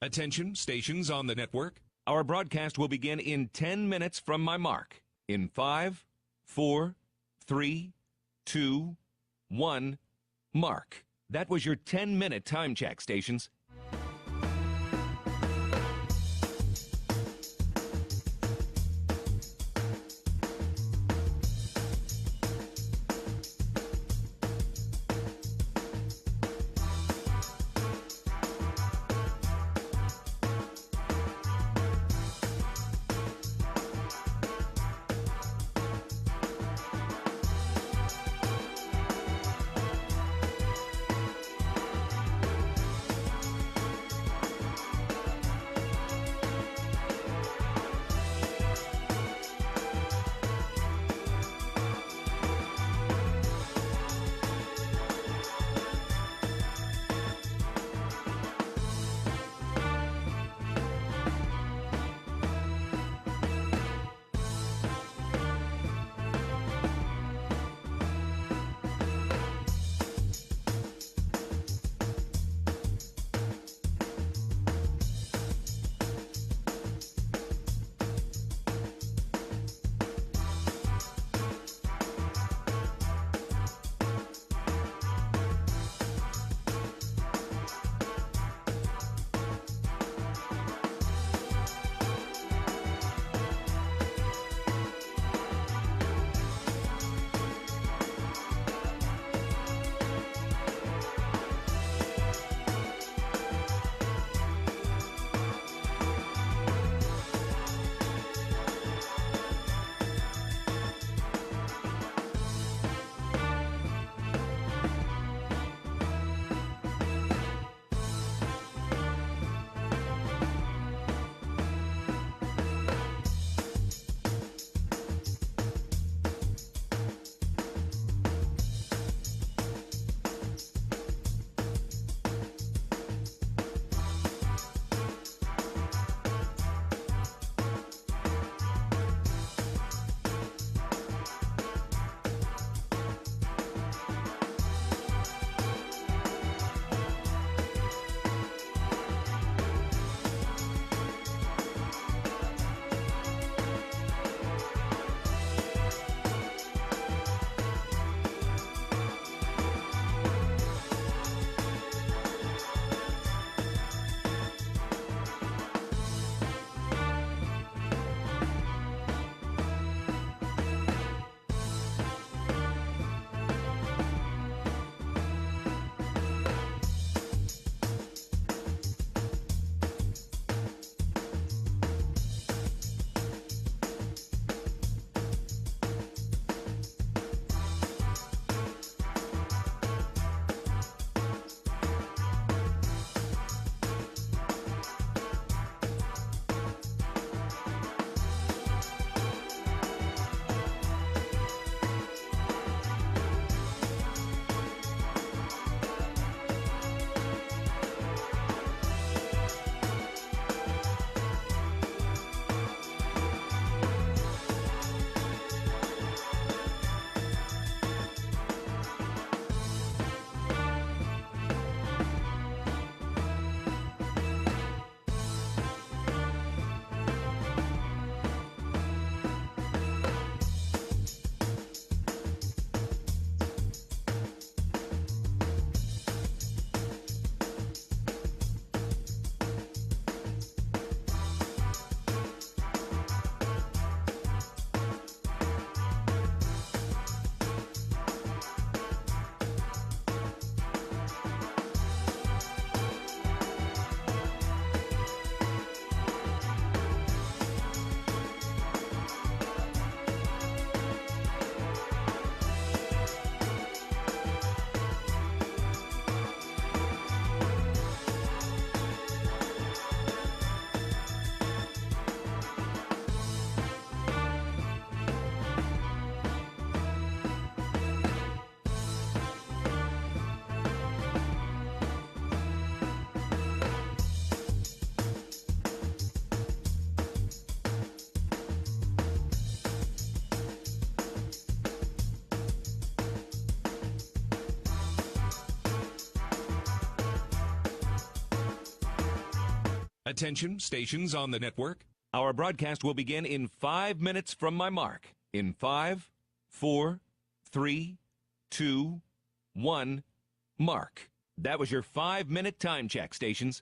Attention, stations on the network. Our broadcast will begin in 10 minutes from my mark. In 5, 4, 3, 2, 1, mark. That was your 10-minute time check, stations. Attention, stations on the network. Our broadcast will begin in 5 minutes from my mark. In 5, 4, 3, 2, 1, mark. That was your 5-minute time check, stations.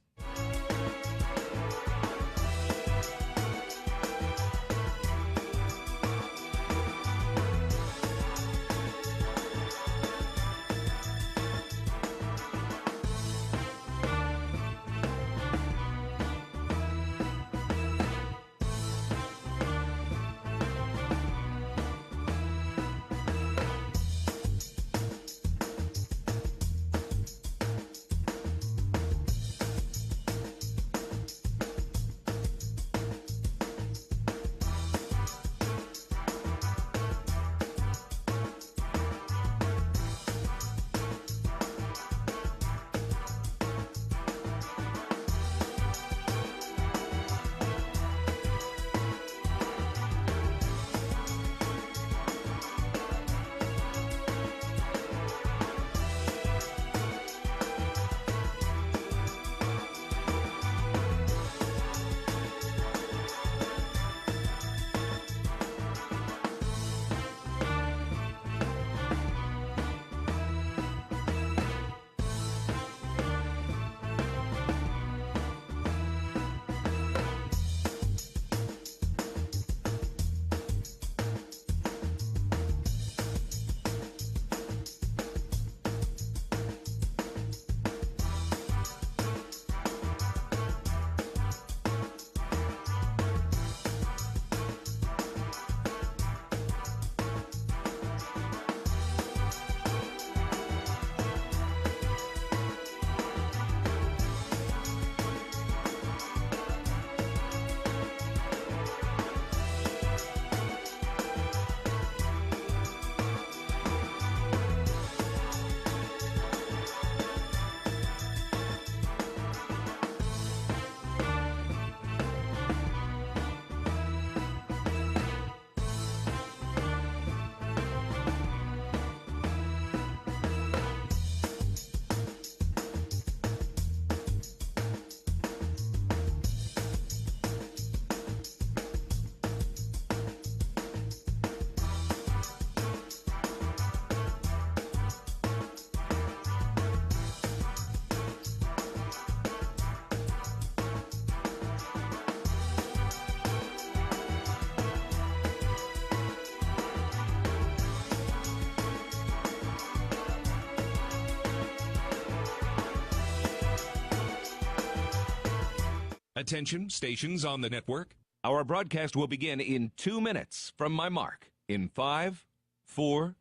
Attention, stations on the network. Our broadcast will begin in 2 minutes from my mark. In 5, 4,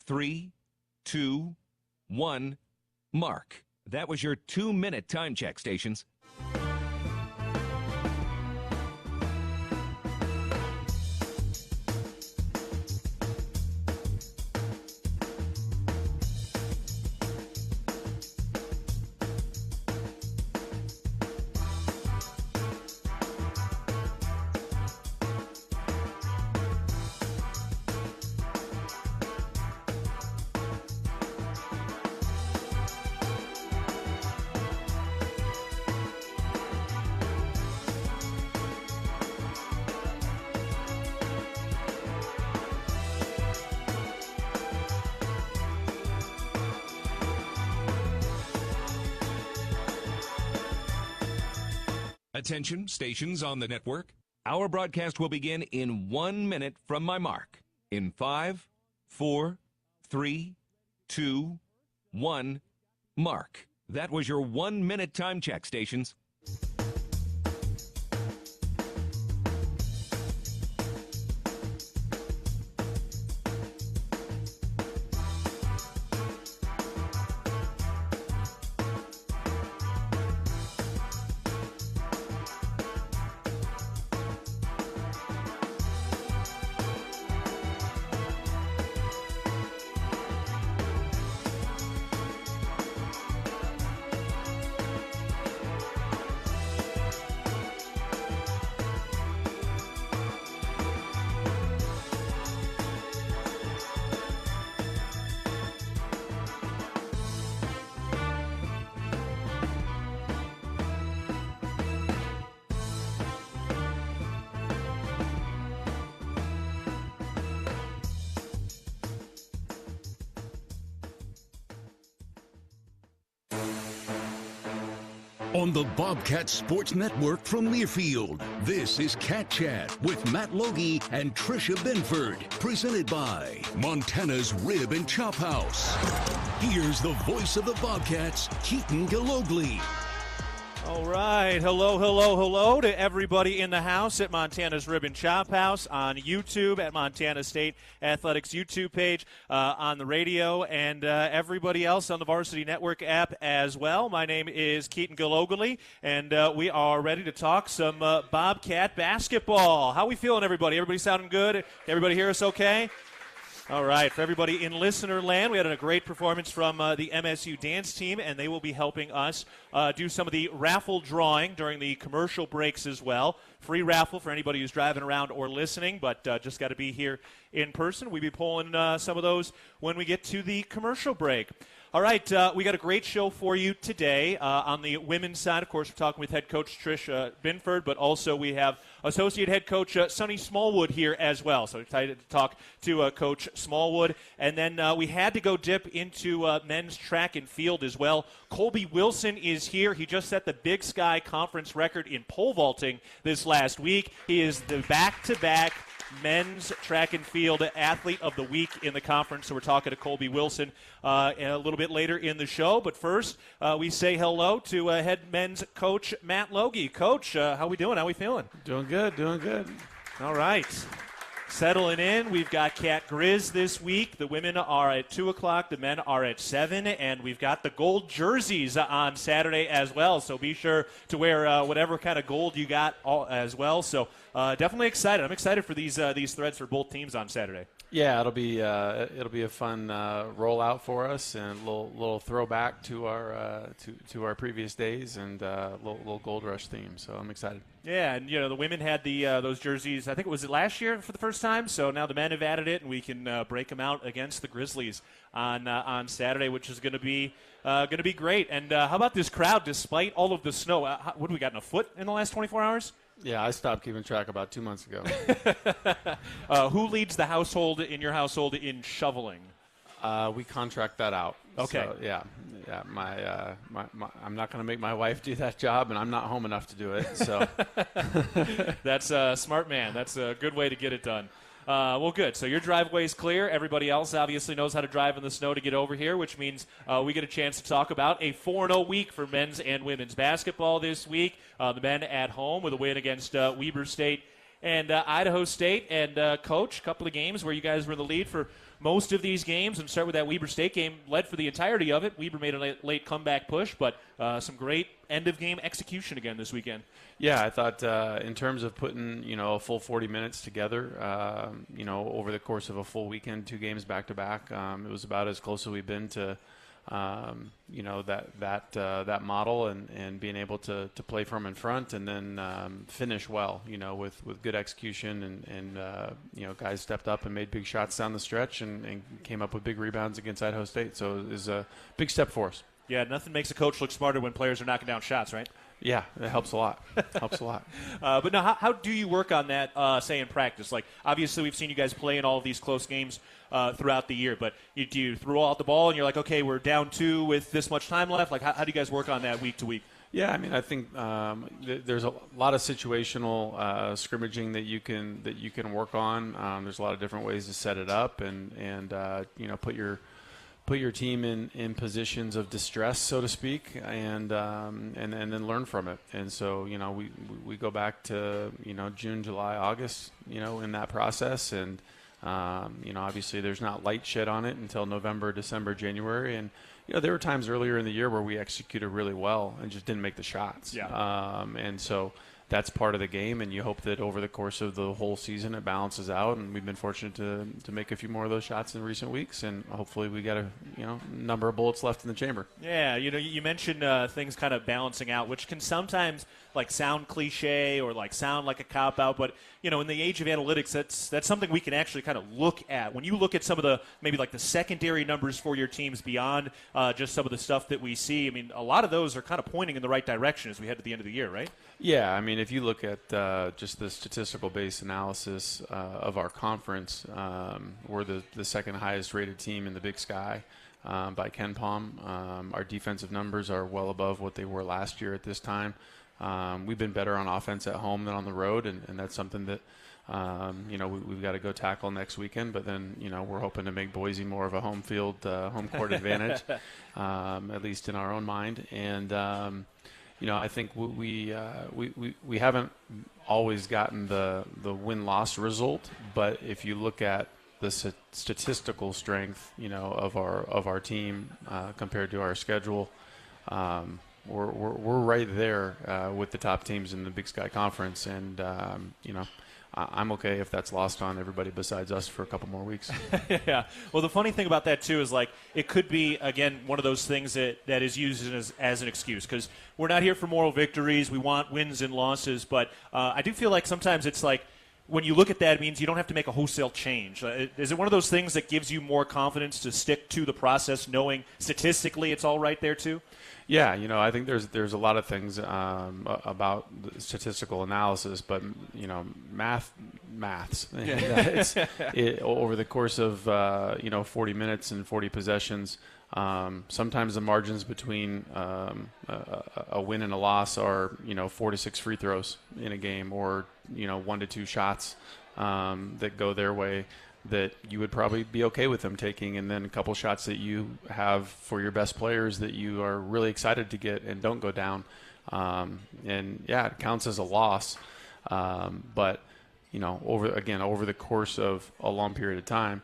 3, 2, 1, mark. That was your 2-minute time check, stations. Attention, stations on the network. Our broadcast will begin in 1 minute from my mark. In 5, 4, 3, 2, 1, mark. That was your 1-minute time check, stations. On the Bobcat Sports Network from Learfield, this is Cat Chat with Matt Logie and Tricia Binford, presented by Montana's Rib and Chop House. Here's the voice of the Bobcats, Keaton Gillogly. All right. Hello to everybody in the house at Montana's Rib and Chop House, on YouTube at Montana State Athletics YouTube page, on the radio, and everybody else on the Varsity Network app as well. My name is Keaton Gillogly, and we are ready to talk some Bobcat basketball. How we feeling, everybody? Everybody sounding good? Everybody hear us okay? All right, for everybody in listener land, we had a great performance from the MSU dance team, and they will be helping us do some of the raffle drawing during the commercial breaks as well. Free raffle for anybody who's driving around or listening, but just got to be here in person. We'll be pulling some of those when we get to the commercial break. All right, we got a great show for you today. On the women's side, of course, we're talking with head coach Tricia Binford, but also we have associate head coach Sonny Smallwood here as well. So excited to talk to Coach Smallwood. And then we had to go dip into men's track and field as well. Colby Wilson is here. He just set the Big Sky Conference record in pole vaulting this last week. He is the back-to-back men's track and field athlete of the week in the conference. So we're talking to Colby Wilson a little bit later in the show. But first, we say hello to head men's coach Matt Logie. Coach, how we doing? How we feeling? Doing good. All right. Settling in, we've got Cat Grizz this week. The women are at 2 o'clock, the men are at 7, and we've got the gold jerseys on Saturday as well. So be sure to wear whatever kind of gold you got as well. So definitely excited. I'm excited for these threads for both teams on Saturday. Yeah, it'll be a fun rollout for us, and a little throwback to our previous days, and little Gold Rush theme. So I'm excited. Yeah, and the women had those jerseys. I think it was last year for the first time. So now the men have added it, and we can break them out against the Grizzlies on Saturday, which is going to be great. And how about this crowd? Despite all of the snow, what do we got in a foot in the last 24 hours? Yeah, I stopped keeping track about 2 months ago. Who leads the household in your household in shoveling? We contract that out. Okay. So, yeah. My I'm not going to make my wife do that job, and I'm not home enough to do it. So that's a smart man. That's a good way to get it done. Well, good. So your driveway's clear. Everybody else obviously knows how to drive in the snow to get over here, which means we get a chance to talk about a 4-0 week for men's and women's basketball this week. The men at home with a win against Weber State and Idaho State. And, Coach, a couple of games where you guys were in the lead for most of these games. And start with that Weber State game, led for the entirety of it. Weber made a late comeback push, but some great end-of-game execution again this weekend. Yeah, I thought in terms of putting, a full 40 minutes together, over the course of a full weekend, 2 games back-to-back, it was about as close as we've been to, that model and being able to play from in front and then finish well, with good execution and guys stepped up and made big shots down the stretch and came up with big rebounds against Idaho State. So it was a big step for us. Yeah, nothing makes a coach look smarter when players are knocking down shots, right? Yeah, it helps a lot. But now, how do you work on that, say, in practice? Like, obviously, we've seen you guys play in all of these close games throughout the year, but do you throw out the ball and you're like, okay, we're down 2 with this much time left? Like, how do you guys work on that week to week? Yeah, I mean, I think there's a lot of situational scrimmaging that you can work on. There's a lot of different ways to set it up and put your team in positions of distress, so to speak, and then learn from it. And so, we go back to, June, July, August, in that process. And, obviously there's not light shed on it until November, December, January. And, there were times earlier in the year where we executed really well and just didn't make the shots. Yeah. And so that's part of the game, and you hope that over the course of the whole season it balances out. And we've been fortunate to make a few more of those shots in recent weeks, and hopefully we got a number of bullets left in the chamber. Yeah, you mentioned things kind of balancing out, which can sometimes sound cliche or sound like a cop out, but in the age of analytics, that's something we can actually kind of look at. When you look at some of the maybe the secondary numbers for your teams beyond just some of the stuff that we see, I mean, a lot of those are kind of pointing in the right direction as we head to the end of the year, right? Yeah, I mean, if you look at just the statistical base analysis of our conference, we're the second highest rated team in the Big Sky. by Ken Palm. Our defensive numbers are well above what they were last year at this time. We've been better on offense at home than on the road, and that's something that we've got to go tackle next weekend. But then we're hoping to make Boise more of a home field, home court advantage, at least in our own mind. And I think we haven't always gotten the win-loss result, but if you look at the statistical strength, of our team compared to our schedule, we're right there with the top teams in the Big Sky Conference, and I'm okay if that's lost on everybody besides us for a couple more weeks. Yeah. Well, the funny thing about that, too, is it could be, again, one of those things that is used as an excuse, because we're not here for moral victories. We want wins and losses. But I do feel like sometimes it's when you look at that, it means you don't have to make a wholesale change. Is it one of those things that gives you more confidence to stick to the process, knowing statistically it's all right there, too? Yeah, I think there's a lot of things about statistical analysis, but maths. Over the course of 40 minutes and 40 possessions, sometimes the margins between a win and a loss are 4 to 6 free throws in a game, or 1 to 2 shots that go their way that you would probably be okay with them taking, and then a couple shots that you have for your best players that you are really excited to get and don't go down. And yeah, it counts as a loss. But over the course of a long period of time,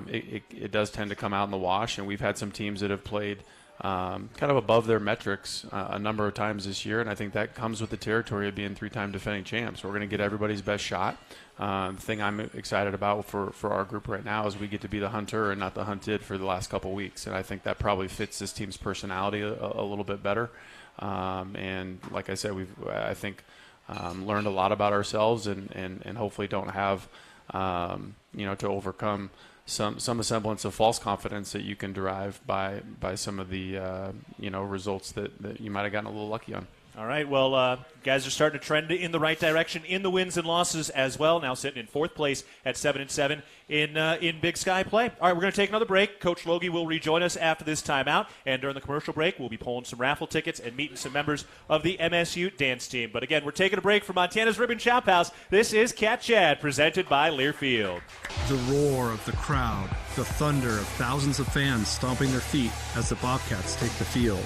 it does tend to come out in the wash, and we've had some teams that have played kind of above their metrics a number of times this year, and I think that comes with the territory of being 3-time defending champs. We're going to get everybody's best shot. The thing I'm excited about for our group right now is we get to be the hunter and not the hunted for the last couple of weeks, and I think that probably fits this team's personality a little bit better. And like I said, I think learned a lot about ourselves, and hopefully don't have to overcome some semblance of false confidence that you can derive by some of the results that you might have gotten a little lucky on. All right, well, guys are starting to trend in the right direction in the wins and losses as well, now sitting in 4th place at 7-7 in Big Sky play. All right, we're going to take another break. Coach Logie will rejoin us after this timeout, and during the commercial break, we'll be pulling some raffle tickets and meeting some members of the MSU dance team. But again, we're taking a break from Montana's Ribbon Chop House. This is Cat Chad, presented by Learfield. The roar of the crowd, the thunder of thousands of fans stomping their feet as the Bobcats take the field.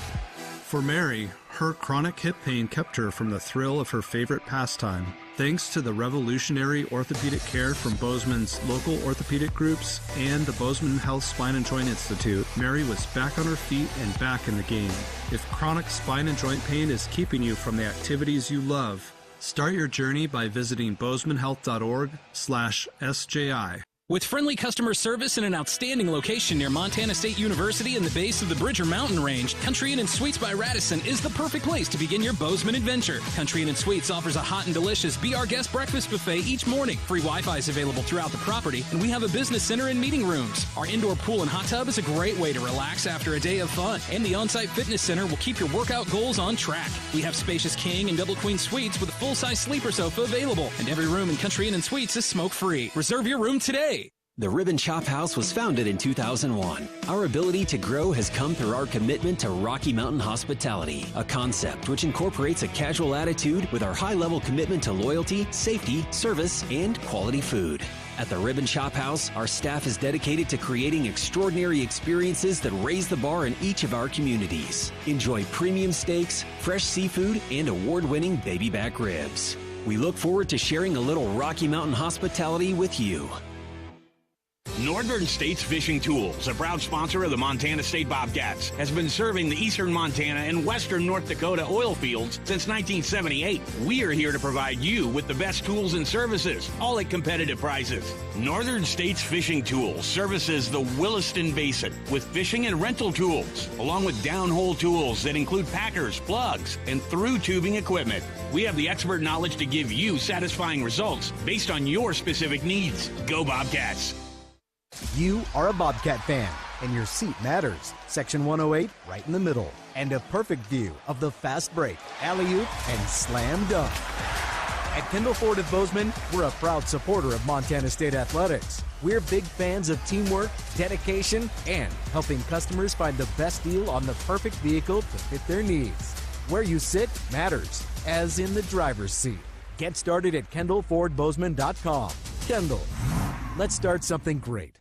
For Mary, her chronic hip pain kept her from the thrill of her favorite pastime. Thanks to the revolutionary orthopedic care from Bozeman's local orthopedic groups and the Bozeman Health Spine and Joint Institute, Mary was back on her feet and back in the game. If chronic spine and joint pain is keeping you from the activities you love, start your journey by visiting bozemanhealth.org/SJI. With friendly customer service and an outstanding location near Montana State University and the base of the Bridger Mountain Range, Country Inn & Suites by Radisson is the perfect place to begin your Bozeman adventure. Country Inn & Suites offers a hot and delicious Be Our Guest breakfast buffet each morning. Free Wi-Fi is available throughout the property, and we have a business center and meeting rooms. Our indoor pool and hot tub is a great way to relax after a day of fun, and the on-site fitness center will keep your workout goals on track. We have spacious king and double queen suites with a full-size sleeper sofa available, and every room in Country Inn & Suites is smoke-free. Reserve your room today. The Ribbon Chop House was founded in 2001. Our ability to grow has come through our commitment to Rocky Mountain hospitality, a concept which incorporates a casual attitude with our high-level commitment to loyalty, safety, service, and quality food. At the Ribbon Chop House, our staff is dedicated to creating extraordinary experiences that raise the bar in each of our communities. Enjoy premium steaks, fresh seafood, and award-winning baby back ribs. We look forward to sharing a little Rocky Mountain hospitality with you. Northern States Fishing Tools, a proud sponsor of the Montana State Bobcats, has been serving the eastern Montana and western North Dakota oil fields since 1978. We are here to provide you with the best tools and services, all at competitive prices. Northern States Fishing Tools services the Williston Basin with fishing and rental tools, along with downhole tools that include packers, plugs, and through tubing equipment. We have the expert knowledge to give you satisfying results based on your specific needs. Go Bobcats! You are a Bobcat fan, and your seat matters. Section 108, right in the middle. And a perfect view of the fast break, alley-oop, and slam dunk. At Kendall Ford of Bozeman, we're a proud supporter of Montana State Athletics. We're big fans of teamwork, dedication, and helping customers find the best deal on the perfect vehicle to fit their needs. Where you sit matters, as in the driver's seat. Get started at KendallFordBozeman.com. Kendall, let's start something great.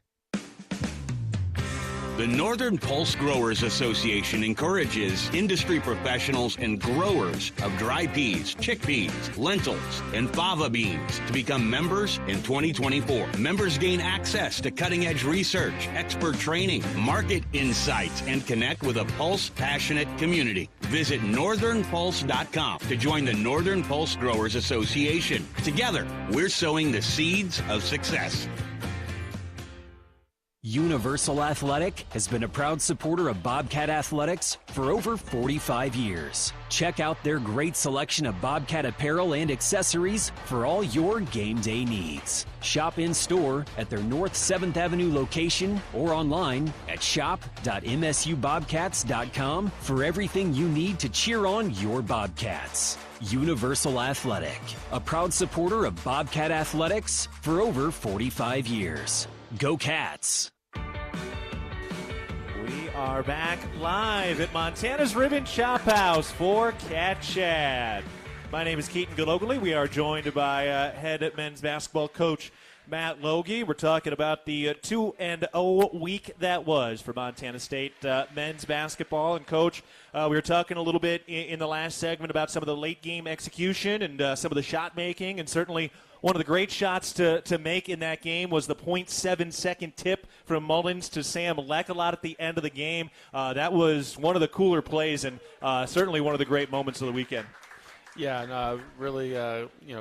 The Northern Pulse Growers Association encourages industry professionals and growers of dry peas, chickpeas, lentils, and fava beans to become members in 2024. Members gain access to cutting-edge research, expert training, market insights, and connect with a Pulse-passionate community. Visit northernpulse.com to join the Northern Pulse Growers Association. Together, we're sowing the seeds of success. Universal Athletic has been a proud supporter of Bobcat Athletics for over 45 years. Check out their great selection of Bobcat apparel and accessories for all your game day needs. Shop in store at their North 7th Avenue location or online at shop.msubobcats.com for everything you need to cheer on your Bobcats. Universal Athletic, a proud supporter of Bobcat Athletics for over 45 years. Go Cats! We are back live at Montana's Ribbon Chop House for Cat Chat. My name is Keaton Gillogly. We are joined by head men's basketball coach Matt Logie. We're talking about the 2-0 week that was for Montana State men's basketball. And, Coach, we were talking a little bit in the last segment about some of the late-game execution and some of the shot making, and certainly one of the great shots to make in that game was the 0.7-second tip from Mullins to Sam Lekalot at the end of the game. That was one of the cooler plays and certainly one of the great moments of the weekend. Yeah, no, really,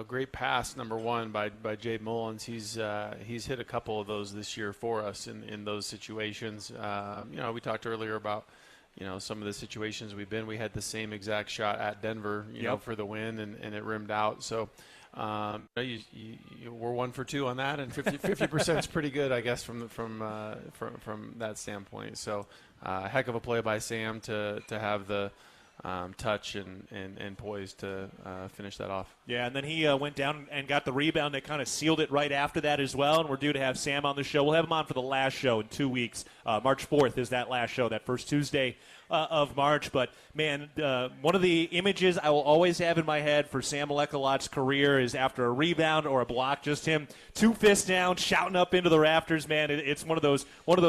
great pass, number one, by Jay Mullins. He's hit a couple of those this year for us in those situations. We talked earlier about, some of the situations we've been. We had the same exact shot at Denver, for the win, and it rimmed out. So we're 1 for 2 on that, and 50% is pretty good, I guess, from that standpoint. So heck of a play by Sam to have the touch and poise to finish that off. Yeah, and then he went down and got the rebound that kind of sealed it right after that as well, and we're due to have Sam on the show. We'll have him on for the last show in 2 weeks. March 4th is that last show, that first Tuesday of March. But, man, one of the images I will always have in my head for Sam Lekalot's career is after a rebound or a block, just him 2 fists down, shouting up into the rafters. Man, it's one of those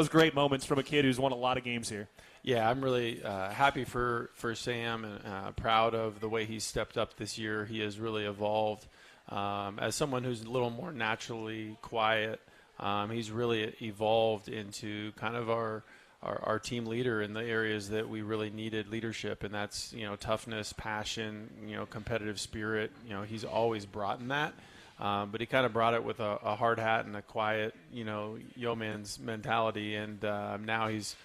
great moments from a kid who's won a lot of games here. Yeah, I'm really happy for Sam and proud of the way he's stepped up this year. He has really evolved as someone who's a little more naturally quiet. He's really evolved into kind of our team leader in the areas that we really needed leadership, and that's toughness, passion, competitive spirit. He's always brought in that, but he kind of brought it with a hard hat and a quiet yeoman's mentality, and now he's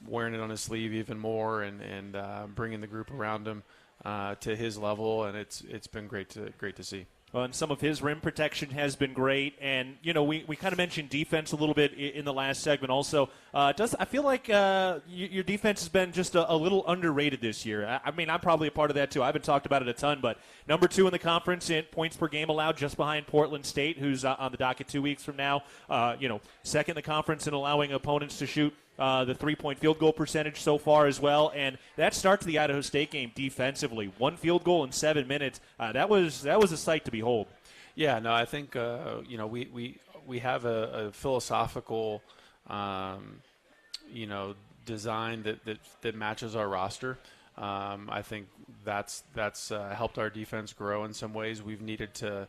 wearing it on his sleeve even more and bringing the group around him to his level, and it's been great to see. Well, and some of his rim protection has been great, and we kind of mentioned defense a little bit in the last segment. Also, I feel like your defense has been just a little underrated this year. I mean, I'm probably a part of that too. I haven't talked about it a ton, but number 2 in the conference in points per game allowed, just behind Portland State, who's on the docket 2 weeks from now. Second in the conference in allowing opponents to shoot the 3-point field goal percentage so far as well, and that starts the Idaho State game defensively. 1 field goal in 7 minutes. That was a sight to behold. Yeah, no, I think we have a philosophical design that matches our roster. I think that's helped our defense grow in some ways. We've needed to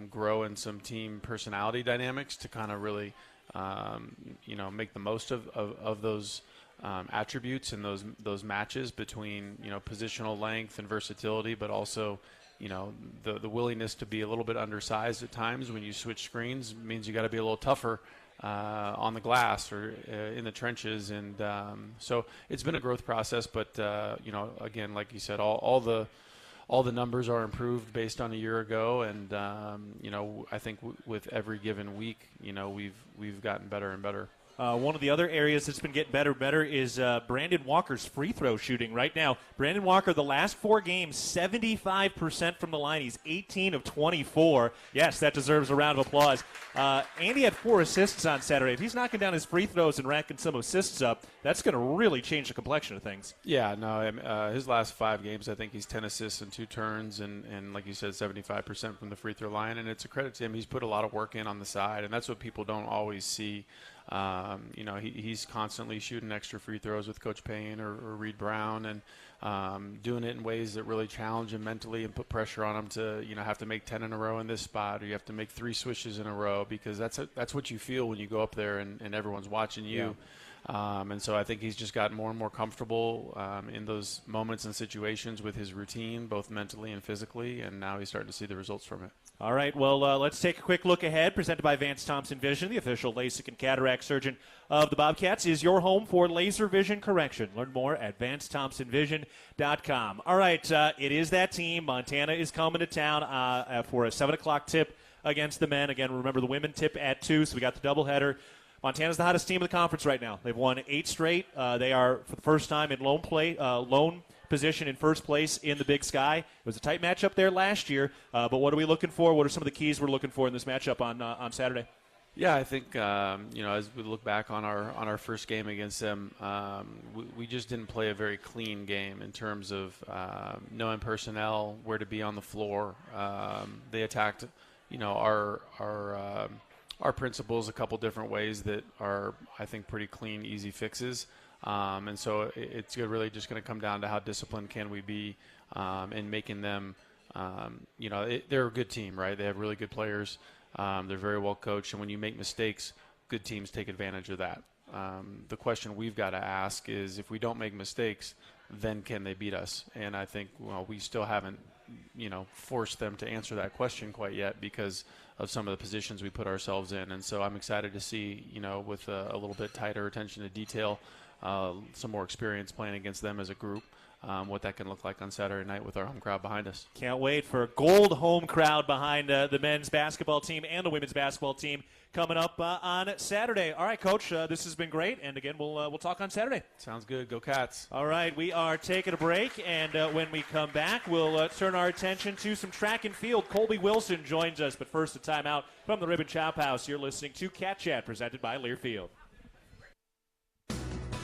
grow in some team personality dynamics to kind of really make the most of those attributes and those matches between positional length and versatility, but also the willingness to be a little bit undersized at times when you switch screens means you got to be a little tougher on the glass or in the trenches, and so it's been a growth process. But again, like you said, all the numbers are improved based on a year ago, and I think with every given week, we've gotten better and better. One of the other areas that's been getting better is Brandon Walker's free throw shooting right now. Brandon Walker, the last 4 games, 75% from the line. He's 18 of 24. Yes, that deserves a round of applause. And he had 4 assists on Saturday. If he's knocking down his free throws and racking some assists up, that's going to really change the complexion of things. Yeah, no, his last 5 games, I think he's 10 assists and 2 turns, and like you said, 75% from the free throw line. And it's a credit to him. He's put a lot of work in on the side, and that's what people don't always see. He's constantly shooting extra free throws with Coach Payne or Reed Brown, and doing it in ways that really challenge him mentally and put pressure on him to, have to make 10 in a row in this spot, or you have to make 3 swishes in a row, because that's what you feel when you go up there and everyone's watching you. Yeah. And so I think he's just gotten more and more comfortable in those moments and situations with his routine, both mentally and physically, and now he's starting to see the results from it. All right, well, let's take a quick look ahead. Presented by Vance Thompson Vision, the official LASIK and cataract surgeon of the Bobcats, is your home for laser vision correction. Learn more at VanceThompsonVision.com. All right, it is that team. Montana is coming to town for a 7 o'clock tip against the men. Again, remember the women tip at 2, so we got the doubleheader. Montana's the hottest team in the conference right now. They've won 8 straight. They are, for the first time in lone position in first place in the Big Sky. It was a tight matchup there last year, but what are we looking for? What are some of the keys we're looking for in this matchup on Saturday? Yeah, I think as we look back on our first game against them, we just didn't play a very clean game in terms of knowing personnel, where to be on the floor. They attacked, our principles a couple different ways that are, I think, pretty clean, easy fixes. And so it's really just going to come down to how disciplined can we be in making them, they're a good team, right? They have really good players. They're very well coached. And when you make mistakes, good teams take advantage of that. The question we've got to ask is, if we don't make mistakes, then can they beat us? And I think, we still haven't, forced them to answer that question quite yet because of some of the positions we put ourselves in. And so I'm excited to see, with a little bit tighter attention to detail, some more experience playing against them as a group, what that can look like on Saturday night with our home crowd behind us. Can't wait for a gold home crowd behind the men's basketball team and the women's basketball team coming up on Saturday. All right, Coach, this has been great, and again, we'll talk on Saturday. Sounds good. Go Cats. All right, we are taking a break, and when we come back, we'll turn our attention to some track and field. Colby Wilson joins us, but first, a timeout from the Ribbon Chop House. You're listening to Cat Chat, presented by Learfield.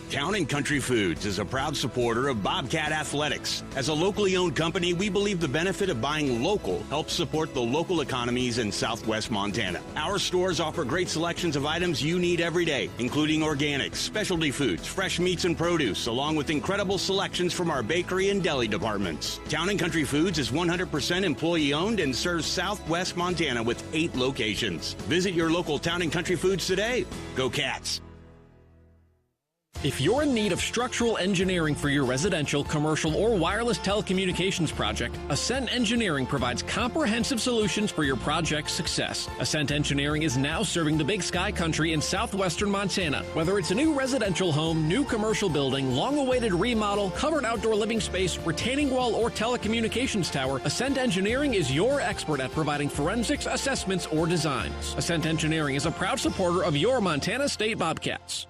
Town & Country Foods is a proud supporter of Bobcat Athletics. As a locally owned company, we believe the benefit of buying local helps support the local economies in southwest Montana. Our stores offer great selections of items you need every day, including organics, specialty foods, fresh meats and produce, along with incredible selections from our bakery and deli departments. Town & Country Foods is 100% employee-owned and serves southwest Montana with 8 locations. Visit your local Town & Country Foods today. Go Cats! If you're in need of structural engineering for your residential, commercial, or wireless telecommunications project, Ascent Engineering provides comprehensive solutions for your project's success. Ascent Engineering is now serving the Big Sky country in southwestern Montana. Whether it's a new residential home, new commercial building, long-awaited remodel, covered outdoor living space, retaining wall, or telecommunications tower, Ascent Engineering is your expert at providing forensics, assessments, or designs. Ascent Engineering is a proud supporter of your Montana State Bobcats.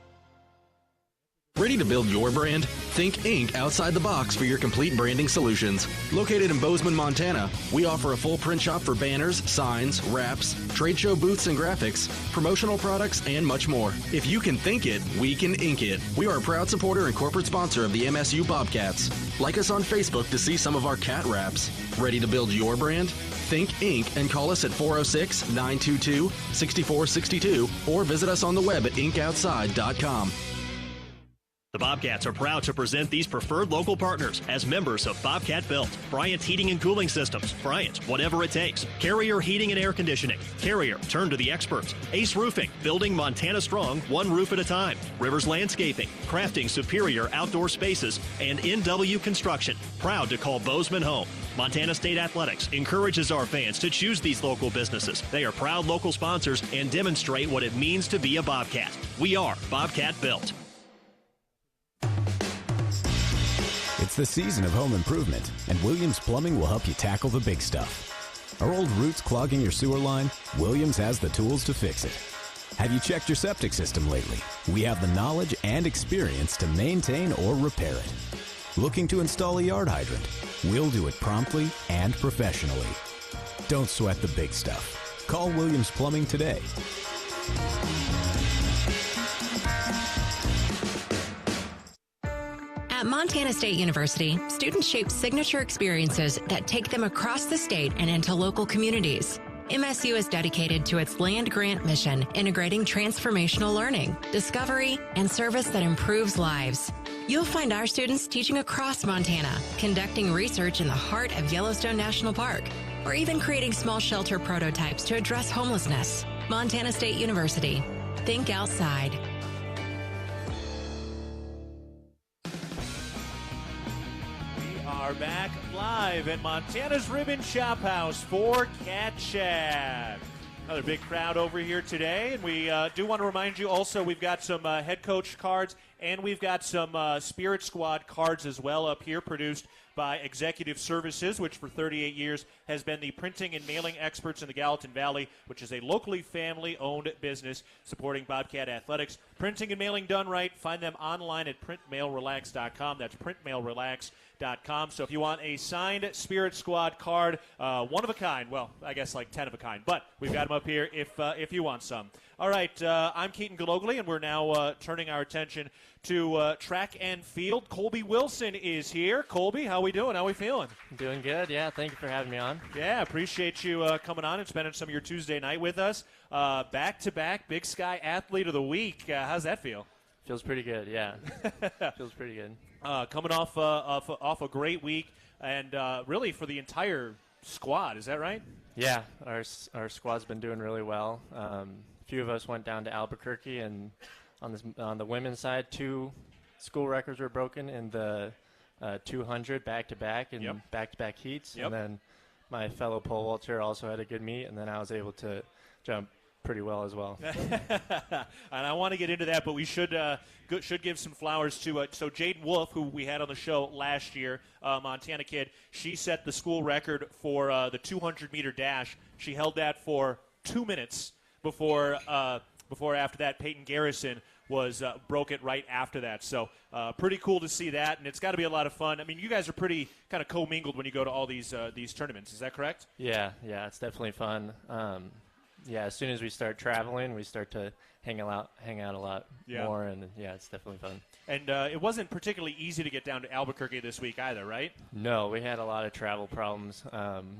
Ready to build your brand? Think Inc. outside the box for your complete branding solutions. Located in Bozeman, Montana, we offer a full print shop for banners, signs, wraps, trade show booths and graphics, promotional products, and much more. If you can think it, we can ink it. We are a proud supporter and corporate sponsor of the MSU Bobcats. Like us on Facebook to see some of our cat wraps. Ready to build your brand? Think Inc. and call us at 406-922-6462 or visit us on the web at inkoutside.com. The Bobcats are proud to present these preferred local partners as members of Bobcat Built. Bryant Heating and Cooling Systems. Bryant, whatever it takes. Carrier Heating and Air Conditioning. Carrier, turn to the experts. Ace Roofing, building Montana strong, one roof at a time. Rivers Landscaping, crafting superior outdoor spaces. And NW Construction, proud to call Bozeman home. Montana State Athletics encourages our fans to choose these local businesses. They are proud local sponsors and demonstrate what it means to be a Bobcat. We are Bobcat Built. It's the season of home improvement, and Williams Plumbing will help you tackle the big stuff. Are old roots clogging your sewer line? Williams has the tools to fix it. Have you checked your septic system lately? We have the knowledge and experience to maintain or repair it. Looking to install a yard hydrant? We'll do it promptly and professionally. Don't sweat the big stuff. Call Williams Plumbing today. At Montana State University, students shape signature experiences that take them across the state and into local communities. MSU is dedicated to its land grant mission, integrating transformational learning, discovery, and service that improves lives. You'll find our students teaching across Montana, conducting research in the heart of Yellowstone National Park, or even creating small shelter prototypes to address homelessness. Montana State University. Think outside. Are back live at Montana's Ribbon Chop House for Cat Chat. Another big crowd over here today, and we do want to remind you also we've got some head coach cards, and we've got some Spirit Squad cards as well up here, produced by Executive Services, which for 38 years has been the printing and mailing experts in the Gallatin Valley, which is a locally family-owned business supporting Bobcat athletics. Printing and mailing done right. Find them online at printmailrelax.com. That's printmailrelax.com. So if you want a signed Spirit Squad card, one of a kind, well, I guess like 10 of a kind, but we've got them up here if you want some. All right, I'm Keaton Gillogly, and we're now turning our attention to track and field. Colby Wilson is here. Colby, how we doing? How we feeling? Doing good, yeah. Thank you for having me on. Yeah, appreciate you coming on and spending some of your Tuesday night with us. Back-to-back Big Sky Athlete of the Week. How's that feel? Feels pretty good, yeah. Feels pretty good. Coming off a great week, and really for the entire squad, is that right? Yeah, our squad's been doing really well. A few of us went down to Albuquerque, and on the women's side, 2 school records were broken in the 200 back-to-back and back-to-back heats. Yep. And then my fellow pole vaulter also had a good meet, and then I was able to jump pretty well as well. And I want to get into that, but we should give some flowers to so Jaden Wolf, who we had on the show last year, Montana kid. She set the school record for the 200-meter dash. She held that for 2 minutes before after that Peyton Garrison was broke it right after that. So pretty cool to see that, and it's got to be a lot of fun. I mean, you guys are pretty kind of commingled when you go to all these tournaments. Is that correct? Yeah, it's definitely fun. As soon as we start traveling, we start to hang out a lot more, and it's definitely fun. And it wasn't particularly easy to get down to Albuquerque this week either, right? No, we had a lot of travel problems.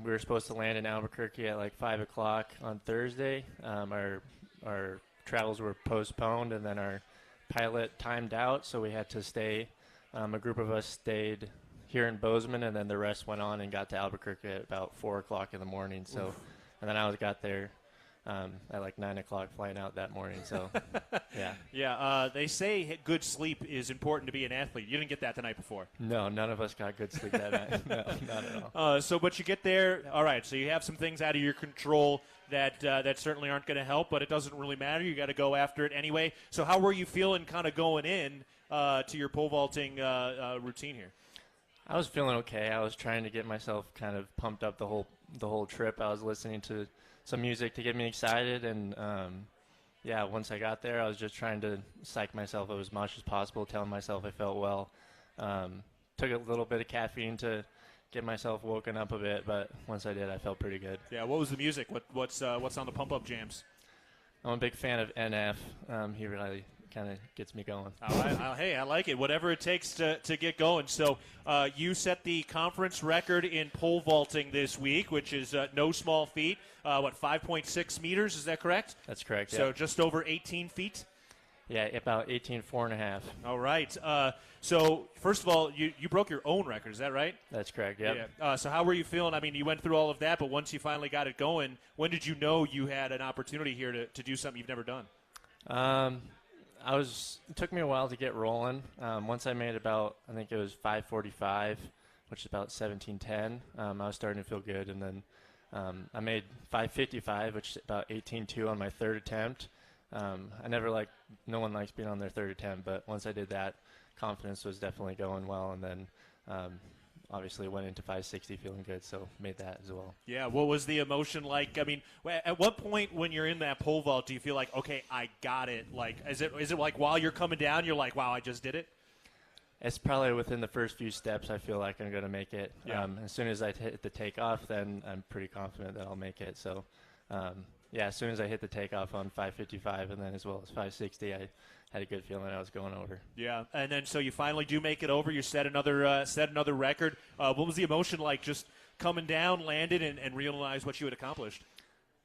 We were supposed to land in Albuquerque at like 5 o'clock on Thursday. Our travels were postponed, and then our pilot timed out, so we had to stay. A group of us stayed here in Bozeman, and then the rest went on and got to Albuquerque at about 4 o'clock in the morning. So, and then I got there at like 9 o'clock flying out that morning. So, yeah. They say good sleep is important to be an athlete. You didn't get that the night before. No, none of us got good sleep that night. No, not at all. But you get there. All right, so you have some things out of your control that certainly aren't going to help, but it doesn't really matter. You got to go after it anyway. So how were you feeling kind of going in to your pole vaulting routine here? I was feeling okay. I was trying to get myself kind of pumped up the whole trip. I was listening to some music to get me excited, and once I got there, I was just trying to psych myself up as much as possible, telling myself I felt well. Took a little bit of caffeine to get myself woken up a bit, but once I did, I felt pretty good. Yeah, what was the music? What's on the pump-up jams? I'm a big fan of NF. He really kind of gets me going. Hey, I like it. Whatever it takes to get going. So you set the conference record in pole vaulting this week, which is no small feat. 5.6 meters? Is that correct? That's correct. So just over 18 feet? Yeah, about 18.4.5. All right. So first of all, you broke your own record. Is that right? That's correct. Yep. Yeah. So how were you feeling? I mean, you went through all of that, but once you finally got it going, when did you know you had an opportunity here to do something you've never done? It took me a while to get rolling. Once I made about, I think it was 5:45, which is about 17:10. I was starting to feel good, and then I made 5:55, which is about 18:2 on my third attempt. No one likes being on their third attempt, but once I did that, confidence was definitely going well, and then obviously went into 560 feeling good, so made that as well. Yeah, what was the emotion like? I mean, at what point when you're in that pole vault do you feel like, okay, I got it? Like, is it like while you're coming down, you're like, wow, I just did it? It's probably within the first few steps I feel like I'm going to make it. Yeah. As soon as I hit the takeoff, then I'm pretty confident that I'll make it. So, as soon as I hit the takeoff on 555 and then as well as 560, I had a good feeling I was going over. Yeah, and then so you finally do make it over. You set another record. What was the emotion like just coming down, landed, and realized what you had accomplished?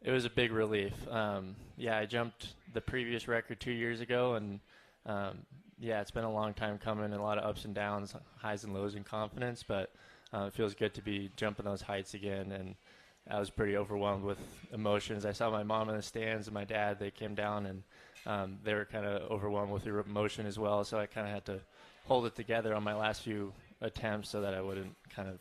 It was a big relief. I jumped the previous record 2 years ago, and it's been a long time coming, and a lot of ups and downs, highs and lows in confidence, but it feels good to be jumping those heights again, and I was pretty overwhelmed with emotions. I saw my mom in the stands and my dad. They came down, and they were kind of overwhelmed with their emotion as well, so I kind of had to hold it together on my last few attempts so that I wouldn't kind of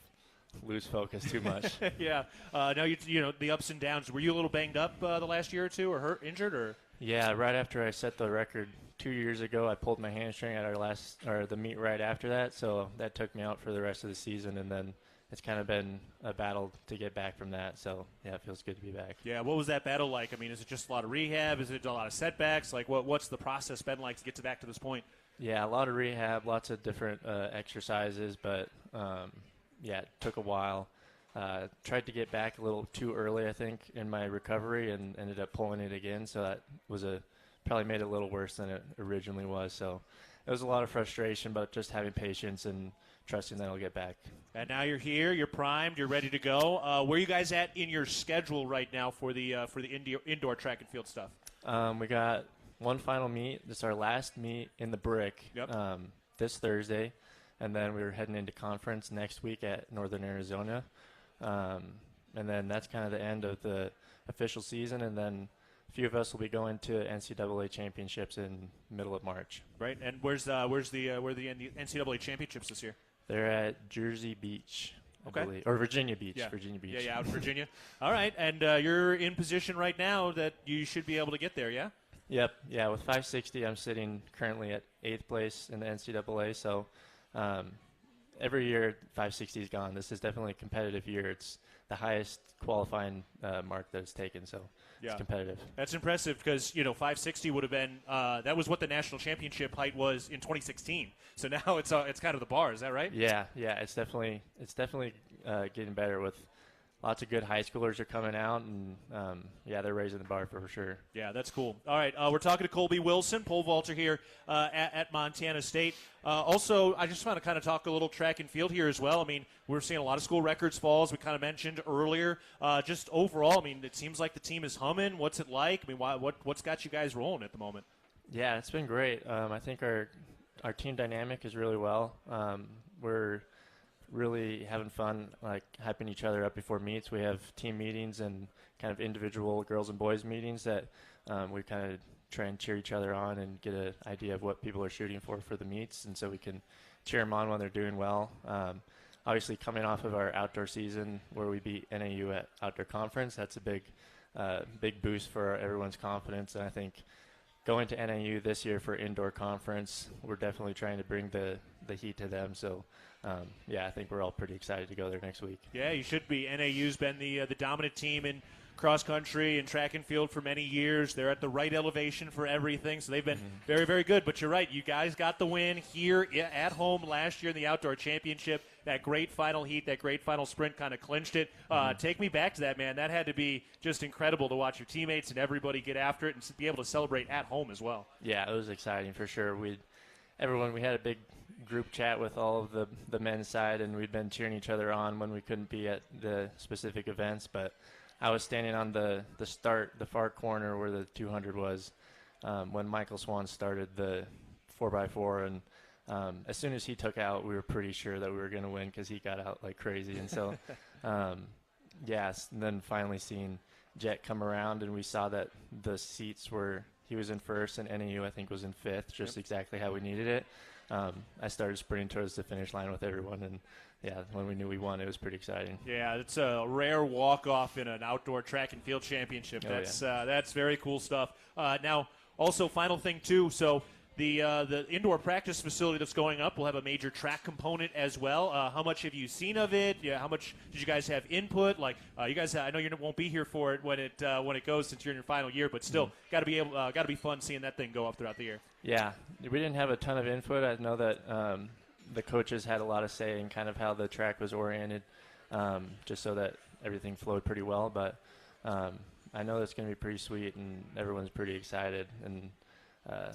lose focus too much. Yeah. Now, you know, the ups and downs. Were you a little banged up the last year or two, or hurt, injured, or? Yeah, right after I set the record 2 years ago, I pulled my hamstring at the meet right after that, so that took me out for the rest of the season, and then it's kind of been a battle to get back from that. So, yeah, it feels good to be back. Yeah, what was that battle like? I mean, is it just a lot of rehab? Is it a lot of setbacks? Like, what's the process been like to get back to this point? Yeah, a lot of rehab, lots of different exercises, but, it took a while. Tried to get back a little too early, I think, in my recovery and ended up pulling it again. So that was probably made it a little worse than it originally was. So it was a lot of frustration, but just having patience and trusting that I'll get back. And now you're here, you're primed, you're ready to go. Where are you guys at in your schedule right now for the indoor track and field stuff? We got one final meet. This is our last meet in the Brick this Thursday. And then we're heading into conference next week at Northern Arizona. And then that's kind of the end of the official season. And then a few of us will be going to NCAA championships in middle of March. Right. And where the NCAA championships this year? They're at Jersey Beach, I believe. Or Virginia Beach. Yeah. Virginia Beach. Yeah, out in Virginia. All right. And you're in position right now that you should be able to get there, yeah? Yep. Yeah, with 560, I'm sitting currently at 8th place in the NCAA. So every year 560 is gone. This is definitely a competitive year. It's the highest qualifying mark that it's taken, so it's competitive. That's impressive because 560 would have been that was what the national championship height was in 2016. So now it's kind of the bar. Is that right? Yeah. It's definitely getting better. With lots of good high schoolers are coming out, and they're raising the bar for sure. Yeah, that's cool. All right, we're talking to Colby Wilson, pole vaulter here at Montana State. Also, I just want to kind of talk a little track and field here as well. I mean, we're seeing a lot of school records fall, as we kind of mentioned earlier. Just overall, I mean, it seems like the team is humming. What's it like? I mean, what's got you guys rolling at the moment? Yeah, it's been great. I think our team dynamic is really well. We're really having fun, like hyping each other up before meets. We have team meetings and kind of individual girls and boys meetings that we kind of try and cheer each other on and get an idea of what people are shooting for the meets, and so we can cheer them on when they're doing well. Obviously, coming off of our outdoor season where we beat NAU at outdoor conference, that's a big boost for everyone's confidence, and I think going to NAU this year for indoor conference, we're definitely trying to bring the heat to them. So, I think we're all pretty excited to go there next week. Yeah, you should be. NAU's been the dominant team in cross country and track and field for many years. They're at the right elevation for everything, so they've been very, very good. But you're right, you guys got the win here at home last year in the outdoor championship. That great final heat, that great final sprint kind of clinched it. Take me back to that, man. That had to be just incredible to watch your teammates and everybody get after it and be able to celebrate at home as well. Yeah, it was exciting for sure. We had a big group chat with all of the men's side, and we'd been cheering each other on when we couldn't be at the specific events. But I was standing on the far corner where the 200 was when Michael Swan started the 4x4, and as soon as he took out, we were pretty sure that we were going to win because he got out like crazy. And so, and then finally seeing Jet come around, and we saw that the seats he was in first, and NAU I think was in fifth, just exactly how we needed it. I started sprinting towards the finish line with everyone, and when we knew we won, it was pretty exciting. Yeah, it's a rare walk-off in an outdoor track and field championship. That's very cool stuff. Now, also, final thing, too, so The indoor practice facility that's going up will have a major track component as well. How much have you seen of it? Yeah, how much did you guys have input? Like you guys, I know you won't be here for it when it goes since you're in your final year, but still, got to be fun seeing that thing go up throughout the year. Yeah, we didn't have a ton of input. I know that the coaches had a lot of say in kind of how the track was oriented, just so that everything flowed pretty well. But I know it's going to be pretty sweet, and everyone's pretty excited. And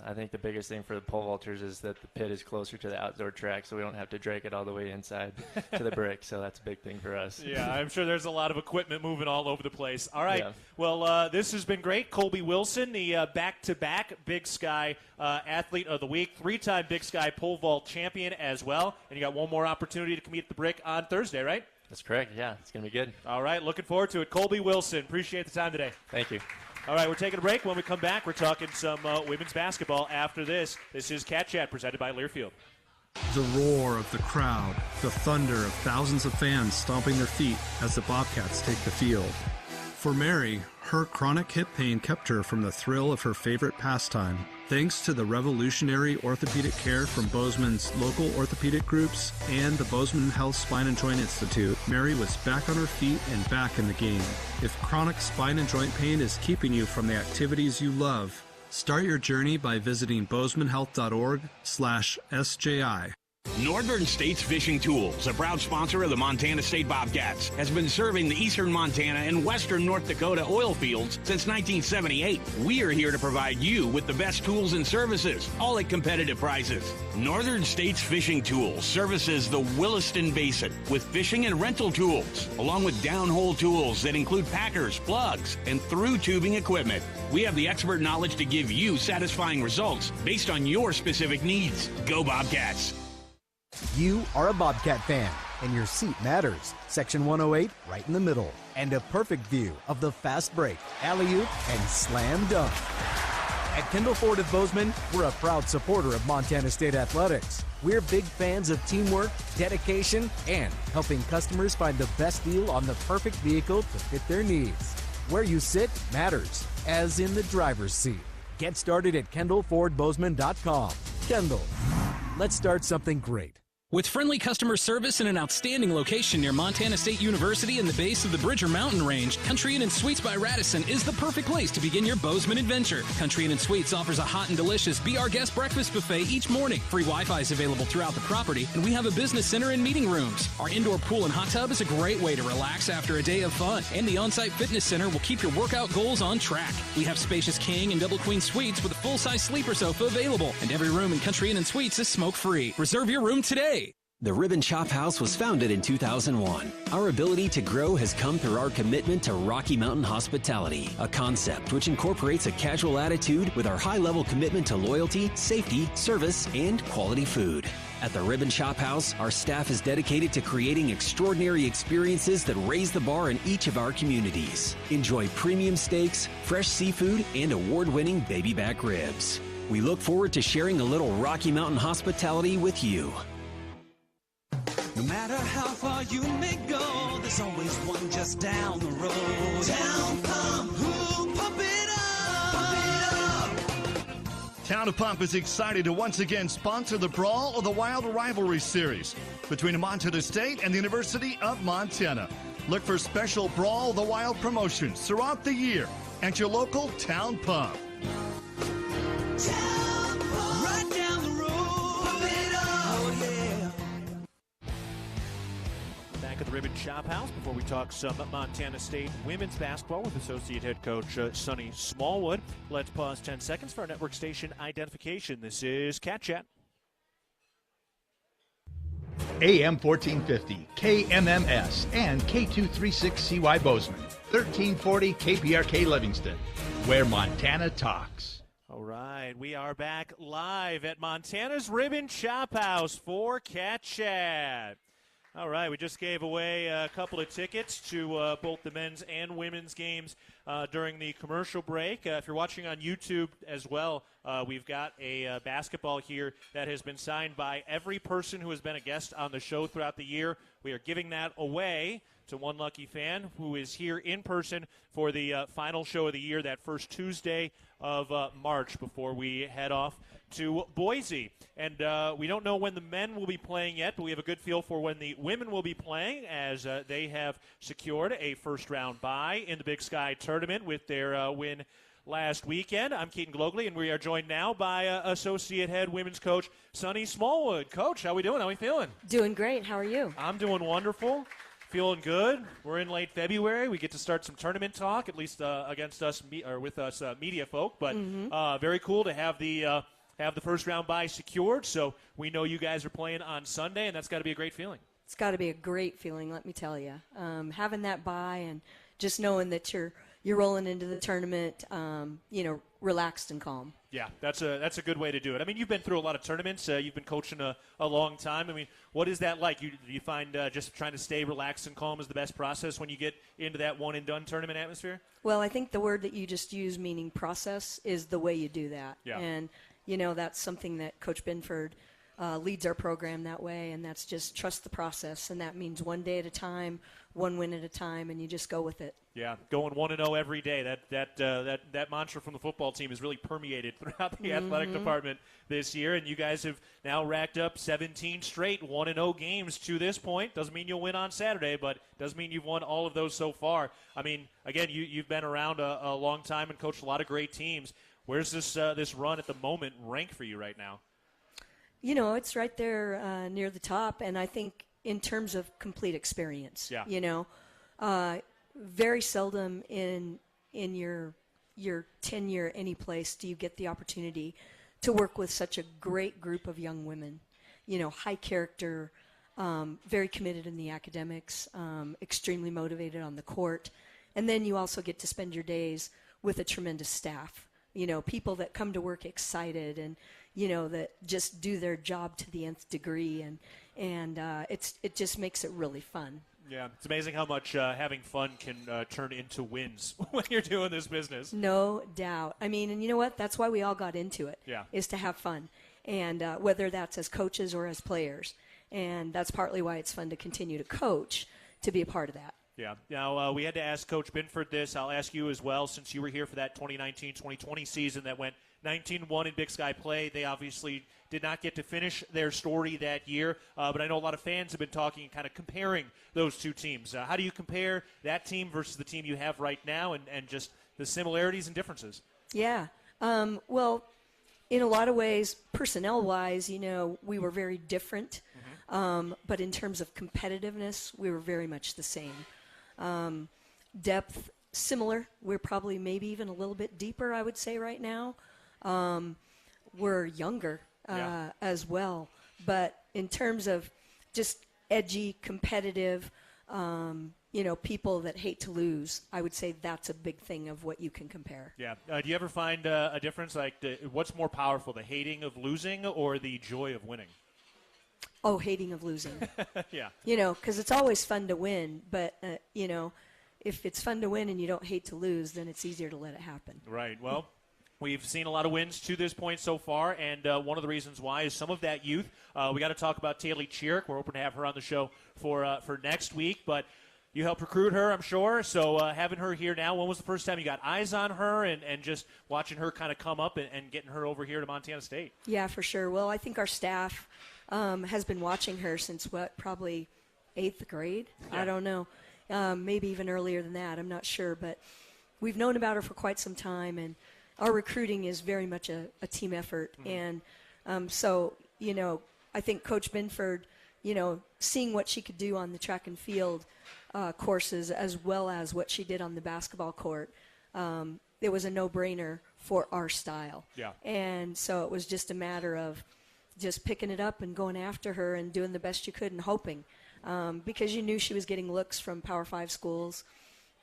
I think the biggest thing for the pole vaulters is that the pit is closer to the outdoor track, so we don't have to drag it all the way inside to the brick. So that's a big thing for us. Yeah, I'm sure there's a lot of equipment moving all over the place. All right. Yeah. Well, this has been great. Colby Wilson, the back-to-back Big Sky Athlete of the Week, 3-time Big Sky pole vault champion as well. And you got one more opportunity to compete at the brick on Thursday, right? That's correct. Yeah, it's going to be good. All right. Looking forward to it. Colby Wilson, appreciate the time today. Thank you. All right, we're taking a break. When we come back, we're talking some women's basketball after this. This is Cat Chat presented by Learfield. The roar of the crowd, the thunder of thousands of fans stomping their feet as the Bobcats take the field. For Mary, her chronic hip pain kept her from the thrill of her favorite pastime. Thanks to the revolutionary orthopedic care from Bozeman's local orthopedic groups and the Bozeman Health Spine and Joint Institute, Mary was back on her feet and back in the game. If chronic spine and joint pain is keeping you from the activities you love, start your journey by visiting bozemanhealth.org/SJI. Northern States Fishing Tools, a proud sponsor of the Montana State Bobcats, has been serving the eastern Montana and western North Dakota oil fields since 1978. We are here to provide you with the best tools and services, all at competitive prices. Northern States Fishing Tools services the Williston Basin with fishing and rental tools, along with downhole tools that include packers, plugs, and through tubing equipment. We have the expert knowledge to give you satisfying results based on your specific needs. Go Bobcats! You are a Bobcat fan, and your seat matters. Section 108, right in the middle. And a perfect view of the fast break, alley-oop, and slam dunk. At Kendall Ford of Bozeman, we're a proud supporter of Montana State Athletics. We're big fans of teamwork, dedication, and helping customers find the best deal on the perfect vehicle to fit their needs. Where you sit matters, as in the driver's seat. Get started at KendallFordBozeman.com. Kendall, let's start something great. With friendly customer service and an outstanding location near Montana State University and the base of the Bridger Mountain Range, Country Inn & Suites by Radisson is the perfect place to begin your Bozeman adventure. Country Inn & Suites offers a hot and delicious Be Our Guest breakfast buffet each morning. Free Wi-Fi is available throughout the property, and we have a business center and meeting rooms. Our indoor pool and hot tub is a great way to relax after a day of fun, and the on-site fitness center will keep your workout goals on track. We have spacious king and double queen suites with a full-size sleeper sofa available, and every room in Country Inn & Suites is smoke-free. Reserve your room today. The Ribbon Chop House was founded in 2001. Our ability to grow has come through our commitment to Rocky Mountain hospitality, a concept which incorporates a casual attitude with our high-level commitment to loyalty, safety, service, and quality food. At the Ribbon Chop House, our staff is dedicated to creating extraordinary experiences that raise the bar in each of our communities. Enjoy premium steaks, fresh seafood, and award-winning baby back ribs. We look forward to sharing a little Rocky Mountain hospitality with you. No matter how far you may go, there's always one just down the road. Town Pump, who pump it up, pump it up. Town of Pump is excited to once again sponsor the Brawl of the Wild Rivalry Series between Montana State and the University of Montana. Look for special Brawl of the Wild promotions throughout the year at your local Town Pump. Town Pump, right down the road, pump it up, oh yeah. Back at the Ribbon Chop House before we talk some Montana State women's basketball with Associate Head Coach Sonny Smallwood. Let's pause 10 seconds for our network station identification. This is Cat Chat. AM 1450, KMMS, and K236CY Bozeman, 1340 KPRK Livingston, where Montana talks. All right, we are back live at Montana's Ribbon Chop House for Cat Chat. All right, we just gave away a couple of tickets to both the men's and women's games during the commercial break. If you're watching on YouTube as well, we've got a basketball here that has been signed by every person who has been a guest on the show throughout the year. We are giving that away to one lucky fan who is here in person for the final show of the year, that first Tuesday of March before we head off to Boise. And we don't know when the men will be playing yet, but we have a good feel for when the women will be playing, as they have secured a first-round bye in the Big Sky Tournament with their win last weekend. I'm Keaton Gillogly, and we are joined now by Associate Head Women's Coach Sunny Smallwood. Coach, how we doing? How we feeling? Doing great. How are you? I'm doing wonderful. Feeling good. We're in late February. We get to start some tournament talk, at least against us or with us media folk. But very cool to have the first round bye secured. So we know you guys are playing on Sunday, and that's got to be a great feeling. It's got to be a great feeling, let me tell you. Having that bye and just knowing that you're rolling into the tournament, relaxed and calm. Yeah, that's a good way to do it. I mean, you've been through a lot of tournaments. You've been coaching a long time. I mean, what is that like? Do you find just trying to stay relaxed and calm is the best process when you get into that one-and-done tournament atmosphere? Well, I think the word that you just used, meaning process, is the way you do that. Yeah. And, that's something that Coach Binford leads our program that way, and that's just trust the process, and that means one day at a time, one win at a time, and you just go with it. Yeah, going 1-0 every day. That mantra from the football team has really permeated throughout the athletic department this year, and you guys have now racked up 17 straight 1-0 games to this point. Doesn't mean you'll win on Saturday, but does mean you've won all of those so far. I mean, again, you've been around a long time and coached a lot of great teams. Where's this run at the moment rank for you right now? It's right there near the top, and I think in terms of complete experience. Yeah. Very seldom in your tenure any place do you get the opportunity to work with such a great group of young women. High character, very committed in the academics, extremely motivated on the court, and then you also get to spend your days with a tremendous staff. People that come to work excited and, that just do their job to the nth degree. And it just makes it really fun. Yeah, it's amazing how much having fun can turn into wins when you're doing this business. No doubt. I mean, and you know what? That's why we all got into it, is to have fun. And whether that's as coaches or as players. And that's partly why it's fun to continue to coach, to be a part of that. Yeah. Now, we had to ask Coach Binford this. I'll ask you as well, since you were here for that 2019-2020 season that went 19-1 in Big Sky play. They obviously did not get to finish their story that year, but I know a lot of fans have been talking and kind of comparing those two teams. How do you compare that team versus the team you have right now and just the similarities and differences? Yeah. Well, in a lot of ways, personnel-wise, we were very different. But in terms of competitiveness, we were very much the same. Depth, similar. We're probably maybe even a little bit deeper, I would say, right now. We're younger as well. But in terms of just edgy, competitive, people that hate to lose, I would say that's a big thing of what you can compare. Yeah. Do you ever find a difference? Like, what's more powerful, the hating of losing or the joy of winning? Oh, hating of losing. Yeah. Because it's always fun to win, but, if it's fun to win and you don't hate to lose, then it's easier to let it happen. Right. Well, we've seen a lot of wins to this point so far, and one of the reasons why is some of that youth. We got to talk about Taylor Cheerick. We're hoping to have her on the show for next week, but you helped recruit her, I'm sure, so having her here now, when was the first time you got eyes on her and just watching her kind of come up and getting her over here to Montana State? Yeah, for sure. Well, I think our staff has been watching her since, probably 8th grade? Yeah. I don't know. Maybe even earlier than that. I'm not sure. But we've known about her for quite some time, and our recruiting is very much a team effort. And so, I think Coach Binford, seeing what she could do on the track and field courses as well as what she did on the basketball court, it was a no-brainer for our style. Yeah. And so it was just a matter of just picking it up and going after her and doing the best you could and hoping, because you knew she was getting looks from Power 5 schools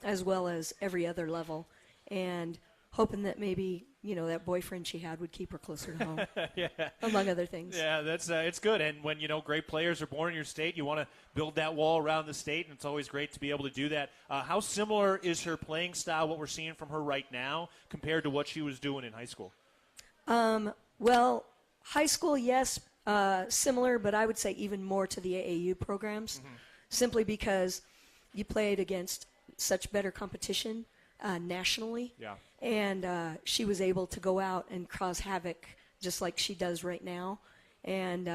as well as every other level, and hoping that maybe that boyfriend she had would keep her closer to home, Yeah. among other things. Yeah, that's it's good. And when, great players are born in your state, you want to build that wall around the state, and it's always great to be able to do that. How similar is her playing style, what we're seeing from her right now, compared to what she was doing in high school? Well, high school, yes, similar, but I would say even more to the AAU programs, simply because you played against such better competition nationally. Yeah. And she was able to go out and cause havoc just like she does right now. And,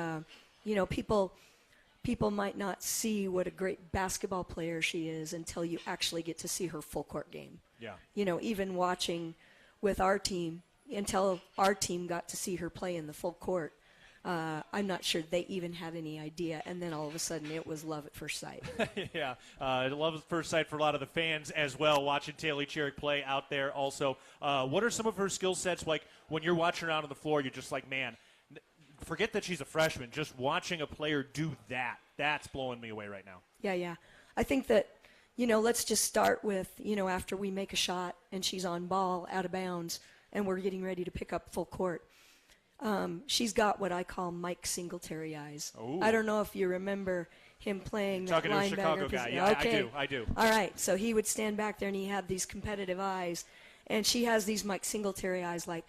people might not see what a great basketball player she is until you actually get to see her full court game. Yeah. Even watching with our team, until our team got to see her play in the full court, I'm not sure they even had any idea, and then all of a sudden it was love at first sight. Yeah, love at first sight for a lot of the fans as well, watching Taylor Chiric play out there also. What are some of her skill sets like when you're watching her out on the floor, you're just like, man, forget that she's a freshman, just watching a player do that's blowing me away right now. Yeah. I think that, let's just start with, after we make a shot and she's on ball, out of bounds, and we're getting ready to pick up full court. She's got what I call Mike Singletary eyes. Ooh. I don't know if you remember him playing that Talking to a Chicago linebacker guy. position. Yeah, Okay. I do. All right, so he would stand back there and he had these competitive eyes, and she has these Mike Singletary eyes like,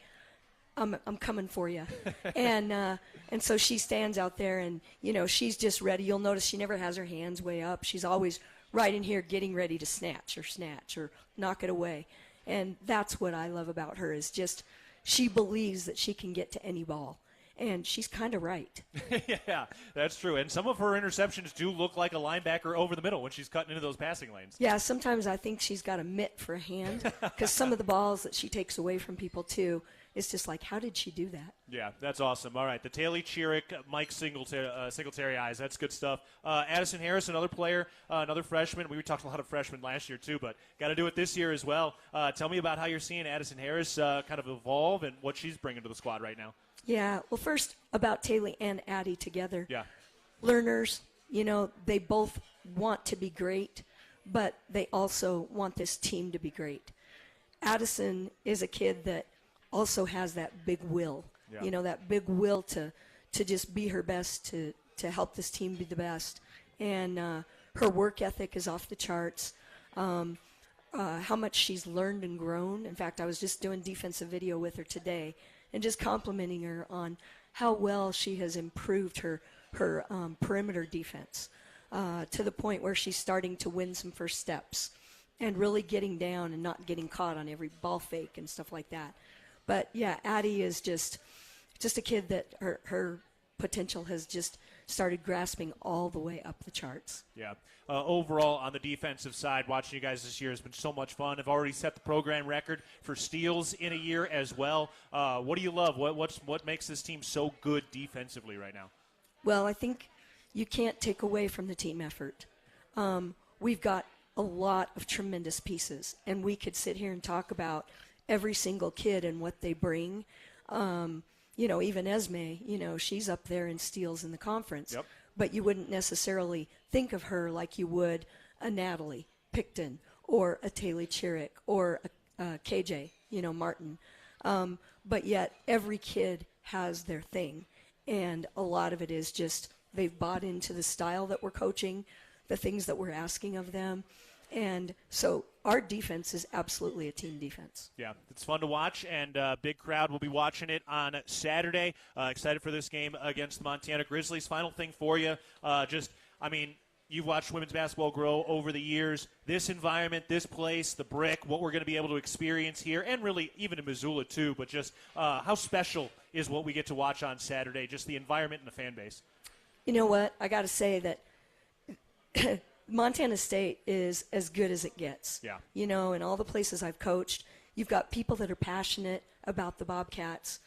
I'm coming for you. And so she stands out there and, she's just ready. You'll notice she never has her hands way up. She's always right in here getting ready to snatch or knock it away. And that's what I love about her is just she believes that she can get to any ball. And she's kind of right. Yeah, that's true. And some of her interceptions do look like a linebacker over the middle when she's cutting into those passing lanes. Yeah, sometimes I think she's got a mitt for a hand because some of the balls that she takes away from people, too, it's just like, how did she do that? Yeah, that's awesome. All right, the Taylor Chiric, Mike Singletary eyes. That's good stuff. Addison Harris, another player, another freshman. We talked a lot of freshmen last year, too, but got to do it this year as well. Tell me about how you're seeing Addison Harris kind of evolve and what she's bringing to the squad right now. Yeah, well, first about Taylor and Addie together. Yeah. Learners, they both want to be great, but they also want this team to be great. Addison is a kid that also has that big will, that big will to just be her best, to help this team be the best. And her work ethic is off the charts. How much she's learned and grown. In fact, I was just doing defensive video with her today and just complimenting her on how well she has improved her perimeter defense to the point where she's starting to win some first steps and really getting down and not getting caught on every ball fake and stuff like that. But, yeah, Addie is just a kid that her potential has just started grasping all the way up the charts. Yeah. Overall, on the defensive side, watching you guys this year has been so much fun. I've already set the program record for steals in a year as well. What do you love? What makes this team so good defensively right now? Well, I think you can't take away from the team effort. We've got a lot of tremendous pieces, and we could sit here and talk about every single kid and what they bring. Even Esme, she's up there in steals in the conference. Yep. But you wouldn't necessarily think of her like you would a Natalie Picton or a Taylor Chiric or a KJ, Martin. But yet every kid has their thing. And a lot of it is just they've bought into the style that we're coaching, the things that we're asking of them. And so our defense is absolutely a team defense. Yeah, it's fun to watch, and big crowd will be watching it on Saturday. Excited for this game against the Montana Grizzlies. Final thing for you, you've watched women's basketball grow over the years. This environment, this place, the brick, what we're going to be able to experience here, and really even in Missoula too, but just how special is what we get to watch on Saturday, just the environment and the fan base. You know what? I got to say that Montana State is as good as it gets. Yeah. In all the places I've coached, you've got people that are passionate about the Bobcats.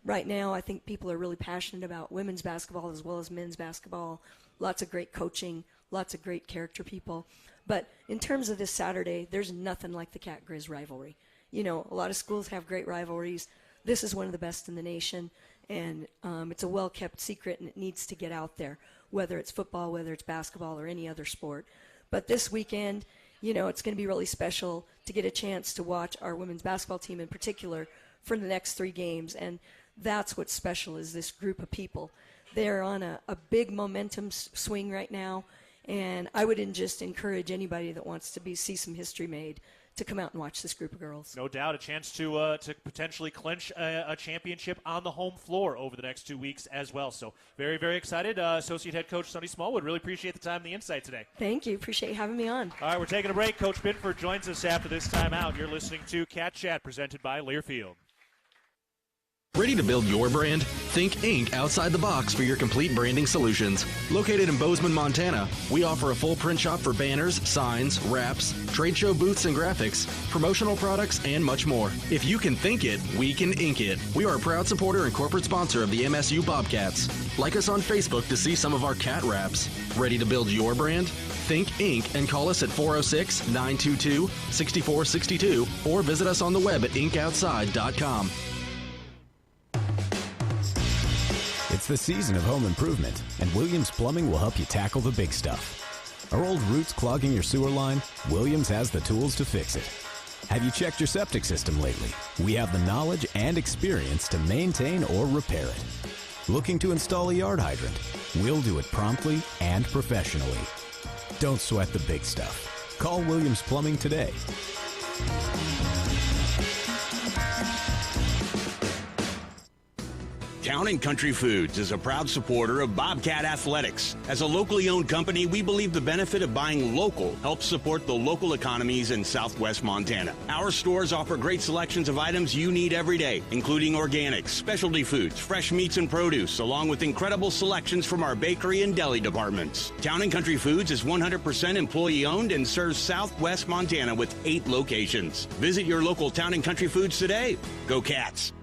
Right now, I think people are really passionate about women's basketball as well as men's basketball. Lots of great coaching, lots of great character people. But in terms of this Saturday, there's nothing like the Cat Grizz rivalry. A lot of schools have great rivalries. This is one of the best in the nation, and it's a well-kept secret, and it needs to get out there, whether it's football, whether it's basketball, or any other sport. But this weekend, it's going to be really special to get a chance to watch our women's basketball team in particular for the next 3 games. And that's what's special is this group of people. They're on a big momentum swing right now, and I would just encourage anybody that wants to see some history made to come out and watch this group of girls. No doubt, a chance to potentially clinch a championship on the home floor over the next 2 weeks as well. So very, very excited. Associate Head Coach Sonny Smallwood, really appreciate the time and the insight today. Thank you. Appreciate you having me on. All right, we're taking a break. Coach Binford joins us after this timeout. You're listening to Cat Chat presented by Learfield. Ready to build your brand? Think Inc. outside the box for your complete branding solutions. Located in Bozeman, Montana, we offer a full print shop for banners, signs, wraps, trade show booths and graphics, promotional products, and much more. If you can think it, we can ink it. We are a proud supporter and corporate sponsor of the MSU Bobcats. Like us on Facebook to see some of our cat wraps. Ready to build your brand? Think Inc. and call us at 406-922-6462 or visit us on the web at inkoutside.com. It's the season of home improvement, and Williams Plumbing will help you tackle the big stuff. Are old roots clogging your sewer line? Williams has the tools to fix it. Have you checked your septic system lately? We have the knowledge and experience to maintain or repair it. Looking to install a yard hydrant? We'll do it promptly and professionally. Don't sweat the big stuff. Call Williams Plumbing today. Town & Country Foods is a proud supporter of Bobcat Athletics. As a locally owned company, we believe the benefit of buying local helps support the local economies in southwest Montana. Our stores offer great selections of items you need every day, including organics, specialty foods, fresh meats and produce, along with incredible selections from our bakery and deli departments. Town & Country Foods is 100% employee-owned and serves southwest Montana with 8 locations. Visit your local Town & Country Foods today. Go Cats!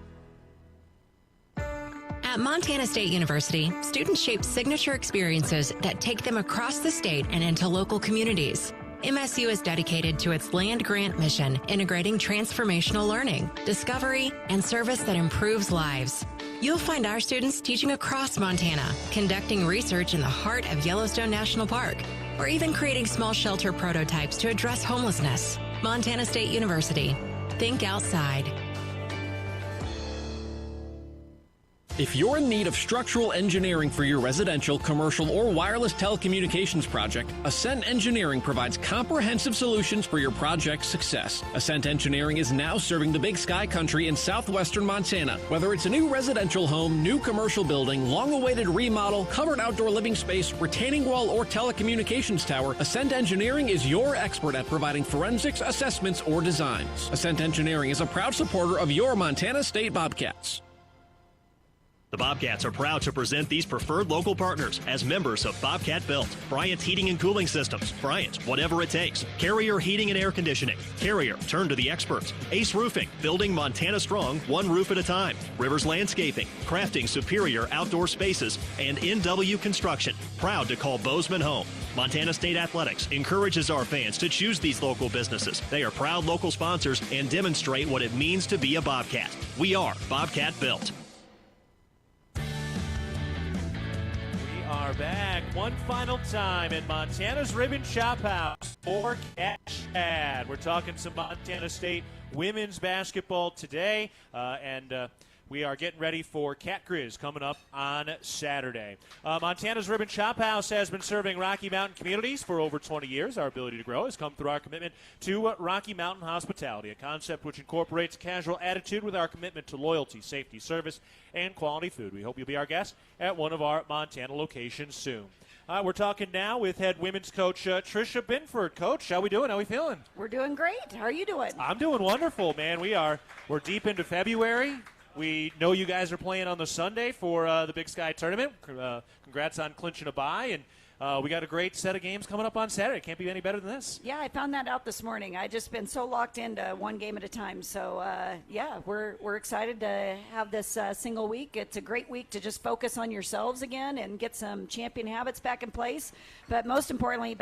At Montana State University, students shape signature experiences that take them across the state and into local communities. MSU is dedicated to its land grant mission, integrating transformational learning, discovery, and service that improves lives. You'll find our students teaching across Montana, conducting research in the heart of Yellowstone National Park, or even creating small shelter prototypes to address homelessness. Montana State University. Think outside. If you're in need of structural engineering for your residential, commercial, or wireless telecommunications project, Ascent Engineering provides comprehensive solutions for your project's success. Ascent Engineering is now serving the Big Sky Country in southwestern Montana. Whether it's a new residential home, new commercial building, long-awaited remodel, covered outdoor living space, retaining wall, or telecommunications tower, Ascent Engineering is your expert at providing forensics, assessments, or designs. Ascent Engineering is a proud supporter of your Montana State Bobcats. The Bobcats are proud to present these preferred local partners as members of Bobcat Built, Bryant Heating and Cooling Systems, Bryant, whatever it takes, Carrier Heating and Air Conditioning, Carrier, turn to the experts, Ace Roofing, building Montana strong, one roof at a time, Rivers Landscaping, crafting superior outdoor spaces, and NW Construction, proud to call Bozeman home. Montana State Athletics encourages our fans to choose these local businesses. They are proud local sponsors and demonstrate what it means to be a Bobcat. We are Bobcat Built. Are back one final time in Montana's Ribbon Chop House for Cat Chat. We're talking some Montana State women's basketball today, and we are getting ready for Cat Grizz coming up on Saturday. Montana's Ribbon Chop House has been serving Rocky Mountain communities for over 20 years. Our ability to grow has come through our commitment to Rocky Mountain hospitality, a concept which incorporates a casual attitude with our commitment to loyalty, safety, service, and quality food. We hope you'll be our guest at one of our Montana locations soon. We're talking now with head women's coach Tricia Binford. Coach, how we doing? How we feeling? We're doing great. How are you doing? I'm doing wonderful, man. We're deep into February. We know you guys are playing on the Sunday for the Big Sky Tournament. Congrats on clinching a bye, and we got a great set of games coming up on Saturday. Can't be any better than this. Yeah, I found that out this morning. I just been so locked into one game at a time. So we're excited to have this single week. It's a great week to just focus on yourselves again and get some champion habits back in place. But most importantly,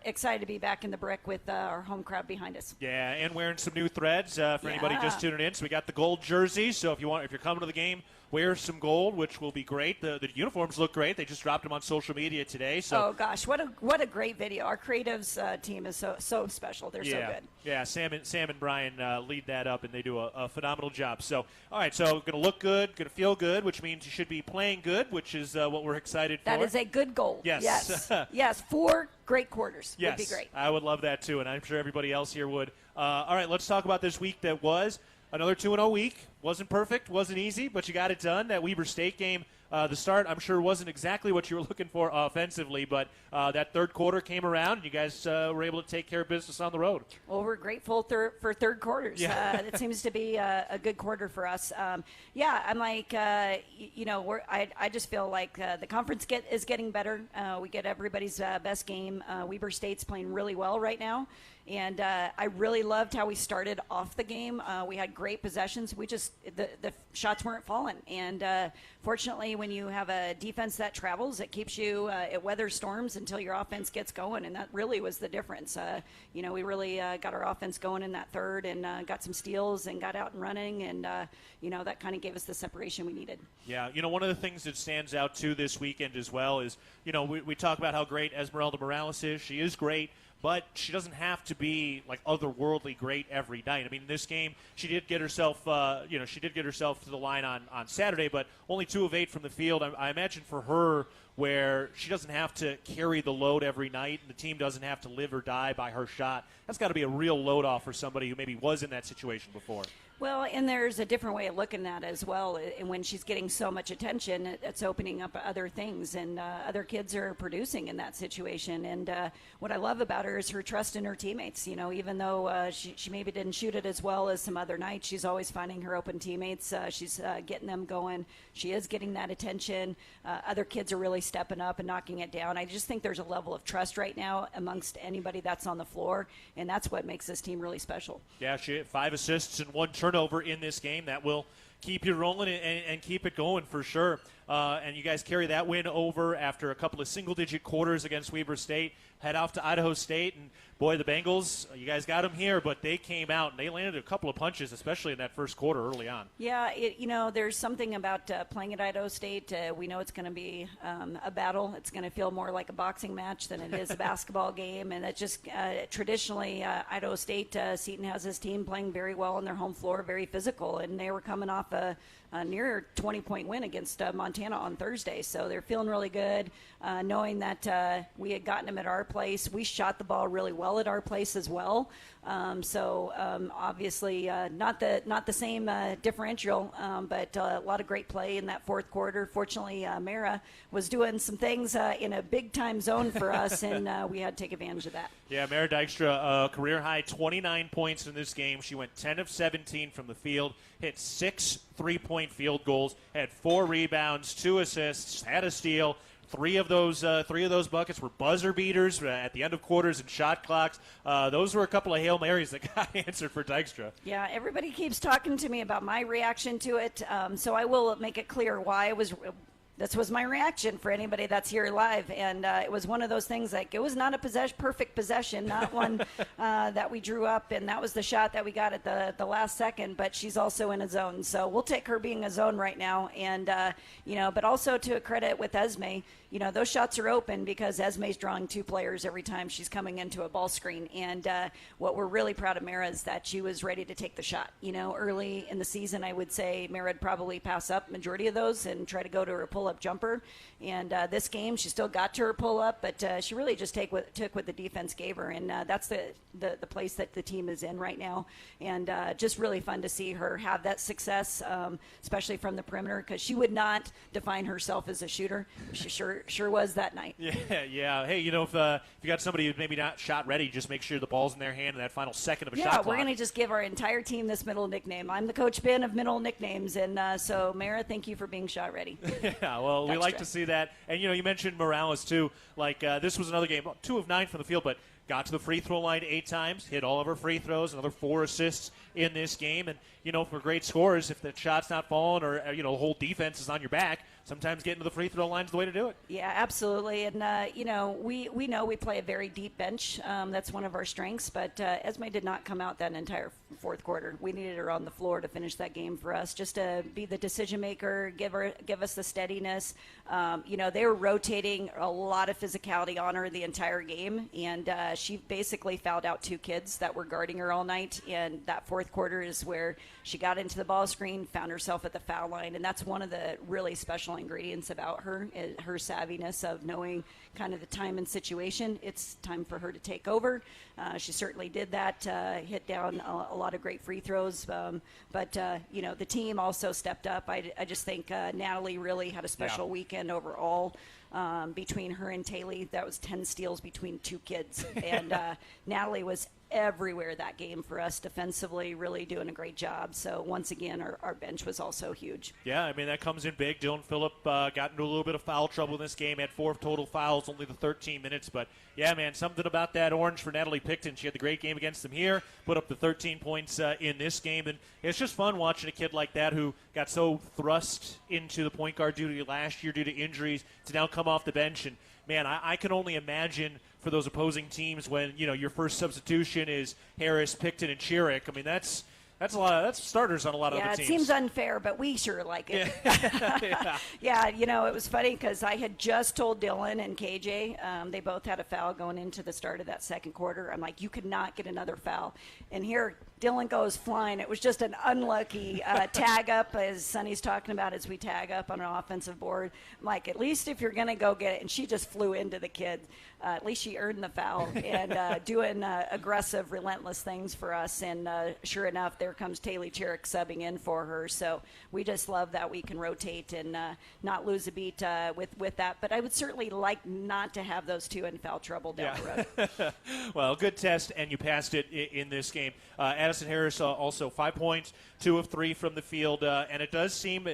excited to be back in the brick with our home crowd behind us. Yeah, and wearing some new threads for anybody just tuning in. So we got the gold jerseys. So if you're coming to the game wear some gold, which will be great. The uniforms look great. They just dropped them on social media today. So oh gosh, what a great video! Our creatives team is so special. They're so good. Yeah, Sam and Brian lead that up, and they do a phenomenal job. So all right, so going to look good, going to feel good, which means you should be playing good, which is what we're excited for. That is a good goal. Yes. Yes. 4 great quarters yes, would be great. I would love that too, and I'm sure everybody else here would. All right, let's talk about this week that was. Another 2-0 week. Wasn't perfect, wasn't easy, but you got it done. That Weber State game, the start, I'm sure, wasn't exactly what you were looking for offensively, but that third quarter came around, and you guys were able to take care of business on the road. Well, we're grateful for third quarters. Yeah. It seems to be a good quarter for us. I'm like, I just feel like the conference is getting better. We get everybody's best game. Weber State's playing really well right now. And I really loved how we started off the game. We had great possessions. We just the shots weren't falling. And fortunately, when you have a defense that travels, it keeps you it weathers storms until your offense gets going. And that really was the difference. We really got our offense going in that third and got some steals and got out and running. And that kind of gave us the separation we needed. Yeah, one of the things that stands out too this weekend as well is we talk about how great Esmeralda Morales is. She is great. But she doesn't have to be like otherworldly great every night. I mean, in this game, she did get herself, to the line on Saturday, but only 2 of 8 from the field. I imagine for her, where she doesn't have to carry the load every night, and the team doesn't have to live or die by her shot. That's got to be a real load off for somebody who maybe was in that situation before. Well, and there's a different way of looking at it as well. And when she's getting so much attention, it's opening up other things, and other kids are producing in that situation. And what I love about her is her trust in her teammates. Even though she maybe didn't shoot it as well as some other nights, she's always finding her open teammates. She's getting them going. She is getting that attention. Other kids are really stepping up and knocking it down. I just think there's a level of trust right now amongst anybody that's on the floor, and that's what makes this team really special. Yeah, she had 5 assists and 1 turnover in this game. That will keep you rolling and keep it going for sure. And you guys carry that win over after a couple of single-digit quarters against Weber State. Head off to Idaho State, and boy, the Bengals, you guys got them here, but they came out and they landed a couple of punches, especially in that first quarter early on. Yeah, there's something about playing at Idaho State. We know it's going to be a battle. It's going to feel more like a boxing match than it is a basketball game, and it just traditionally Idaho State, Seton has his team playing very well on their home floor, very physical, and they were coming off a near 20-point win against Montana on Thursday. So they're feeling really good, knowing that we had gotten them at our place. We shot the ball really well at our place as well. Obviously not the same differential, but a lot of great play in that fourth quarter. Fortunately, Mara was doing some things in a big time zone for us, and we had to take advantage of that. Yeah, Mara Dykstra, career high 29 points in this game. She went 10 of 17 from the field, hit 6 3-point field goals, had 4 rebounds, 2 assists, had a steal. 3 of those buckets were buzzer beaters at the end of quarters and shot clocks. Those were a couple of Hail Marys that got answered for Dykstra. Yeah, everybody keeps talking to me about my reaction to it, so I will make it clear why this was my reaction for anybody that's here live. And it was one of those things, like, it was not a perfect possession, not one that we drew up, and that was the shot that we got at the last second, but she's also in a zone. So we'll take her being a zone right now. And, but also to a credit with Esme, those shots are open because Esme's drawing 2 players every time she's coming into a ball screen. And what we're really proud of Mara is that she was ready to take the shot. Early in the season, I would say Mara would probably pass up majority of those and try to go to her pull-up jumper. And this game, she still got to her pull-up, but she really just took what the defense gave her. And that's the place that the team is in right now. And just really fun to see her have that success, especially from the perimeter, because she would not define herself as a shooter. She sure was that night. Yeah. Hey, if you got somebody who's maybe not shot ready, just make sure the ball's in their hand in that final second of a shot clock. Yeah, we're going to just give our entire team this middle nickname. I'm the Coach Ben of middle nicknames, and so Mara, thank you for being shot ready. Yeah, well, we like to see that. And you mentioned Morales too. Like this was another game, 2 of 9 from the field, but got to the free throw line 8 times, hit all of her free throws, another 4 assists in this game. And, for great scorers, if the shot's not falling or, the whole defense is on your back, sometimes getting to the free throw line is the way to do it. Yeah, absolutely. And, we know we play a very deep bench. That's one of our strengths. But Esme did not come out that entire fourth quarter. We needed her on the floor to finish that game for us, just to be the decision maker, give us the steadiness. They were rotating a lot of physicality on her the entire game, and she basically fouled out 2 kids that were guarding her all night. And that fourth quarter is where she got into the ball screen, found herself at the foul line, and that's one of the really special ingredients about her, her savviness of knowing kind of the time and situation. It's time for her to take over. She certainly did that, hit down a lot of great free throws. But the team also stepped up. I just think Natalie really had a special weekend overall. Between her and Taylor, that was 10 steals between 2 kids. And Natalie was everywhere that game for us defensively, really doing a great job. So once again, our bench was also huge. Yeah, I mean, that comes in big. Dylan Phillip got into a little bit of foul trouble in this game, had 4 total fouls, only the 13 minutes. But, yeah, man, something about that orange for Natalie Picton. She had the great game against them here, put up the 13 points in this game. And it's just fun watching a kid like that who got so thrust into the point guard duty last year due to injuries to now come off the bench. And, man, I can only imagine for those opposing teams when, your first substitution is Harris, Picton, and Chiric. I mean, that's a lot. That's starters on a lot of other teams. Yeah, it seems unfair, but we sure like it. Yeah, it was funny because I had just told Dylan and KJ, they both had a foul going into the start of that second quarter. I'm like, you could not get another foul. And here, Dylan goes flying. It was just an unlucky tag up, as Sonny's talking about, as we tag up on an offensive board. I'm like, at least if you're going to go get it. And she just flew into the kid. At least she earned the foul and doing aggressive, relentless things for us. And sure enough, there comes Taylor Chiric subbing in for her. So we just love that we can rotate and not lose a beat with that. But I would certainly like not to have those 2 in foul trouble down the road. Well, good test, and you passed it in this game. Addison Harris also 5 points, 2 of 3 from the field, and it does seems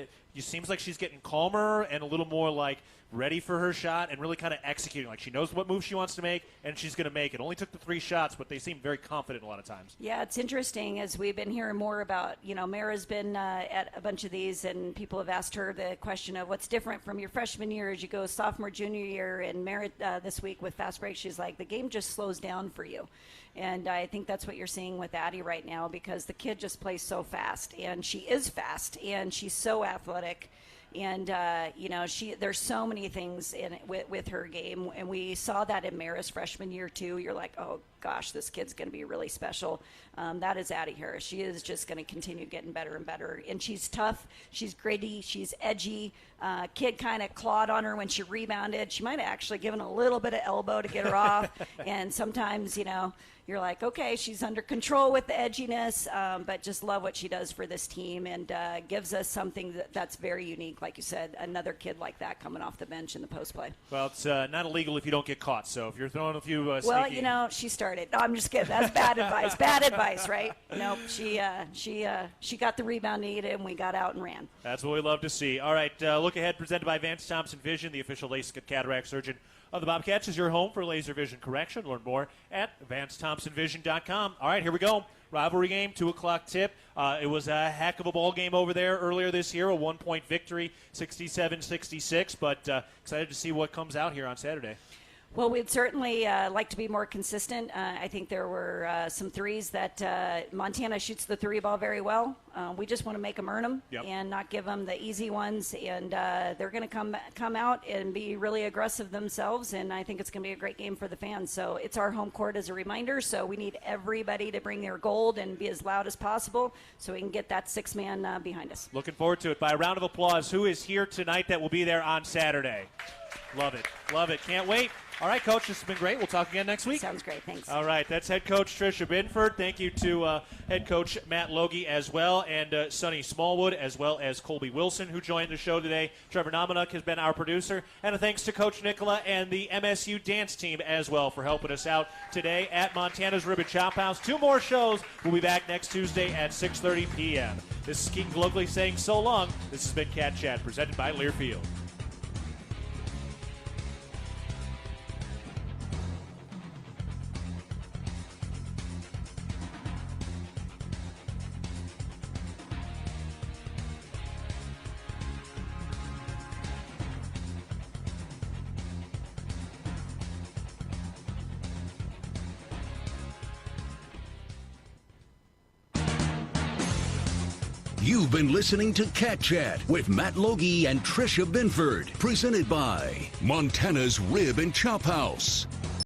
like she's getting calmer and a little more like ready for her shot and really kind of executing. Like she knows what move she wants to make, and she's going to make it. Only took the 3 shots, but they seem very confident a lot of times. Yeah, it's interesting as we've been hearing more about, Mara's been at a bunch of these, and people have asked her the question of what's different from your freshman year as you go sophomore, junior year, and Mara this week with fast break, she's like, the game just slows down for you. And I think that's what you're seeing with Addie right now because the kid just plays so fast, and she is fast, and she's so athletic. And, there's so many things in it with her game. And we saw that in Mara's freshman year, too. You're like, oh, gosh, this kid's going to be really special. That is Addie Harris. She is just going to continue getting better and better. And she's tough. She's gritty. She's edgy. Kid kind of clawed on her when she rebounded. She might have actually given a little bit of elbow to get her off. And sometimes, you're like, okay, she's under control with the edginess, but just love what she does for this team and gives us something that's very unique. Like you said, another kid like that coming off the bench in the post play. Well, it's not illegal if you don't get caught. So if you're throwing a few Well, she started. No, I'm just kidding. That's bad advice. Bad advice, right? Nope. She got the rebound needed, and we got out and ran. That's what we love to see. All right, look ahead presented by Vance Thompson Vision, the official LASIK cataract surgeon of the Bobcats, is your home for laser vision correction. Learn more at VanceThompsonVision.com. All right, here we go. Rivalry game, 2 o'clock tip. It was a heck of a ball game over there earlier this year, a 1-point victory, 67-66, but excited to see what comes out here on Saturday. Well, we'd certainly like to be more consistent. I think there were some threes that Montana shoots the 3 ball very well. We just want to make them earn them and not give them the easy ones. And they're going to come out and be really aggressive themselves. And I think it's going to be a great game for the fans. So it's our home court as a reminder. So we need everybody to bring their gold and be as loud as possible so we can get that 6-man behind us. Looking forward to it. By a round of applause, who is here tonight that will be there on Saturday? Love it. Love it. Can't wait. All right, Coach, this has been great. We'll talk again next week. Sounds great. Thanks. All right, that's head coach Tricia Binford. Thank you to head coach Matt Logie as well, and Sonny Smallwood, as well as Colby Wilson, who joined the show today. Trevor Nominuk has been our producer. And a thanks to Coach Nicola and the MSU dance team as well for helping us out today at Montana's Rib and Chop House. 2 more shows. We'll be back next Tuesday at 6:30 p.m. This is Keaton Gillogly saying so long. This has been Cat Chat, presented by Learfield. You've been listening to Cat Chat with Matt Logie and Tricia Binford, presented by Montana's Rib and Chop House.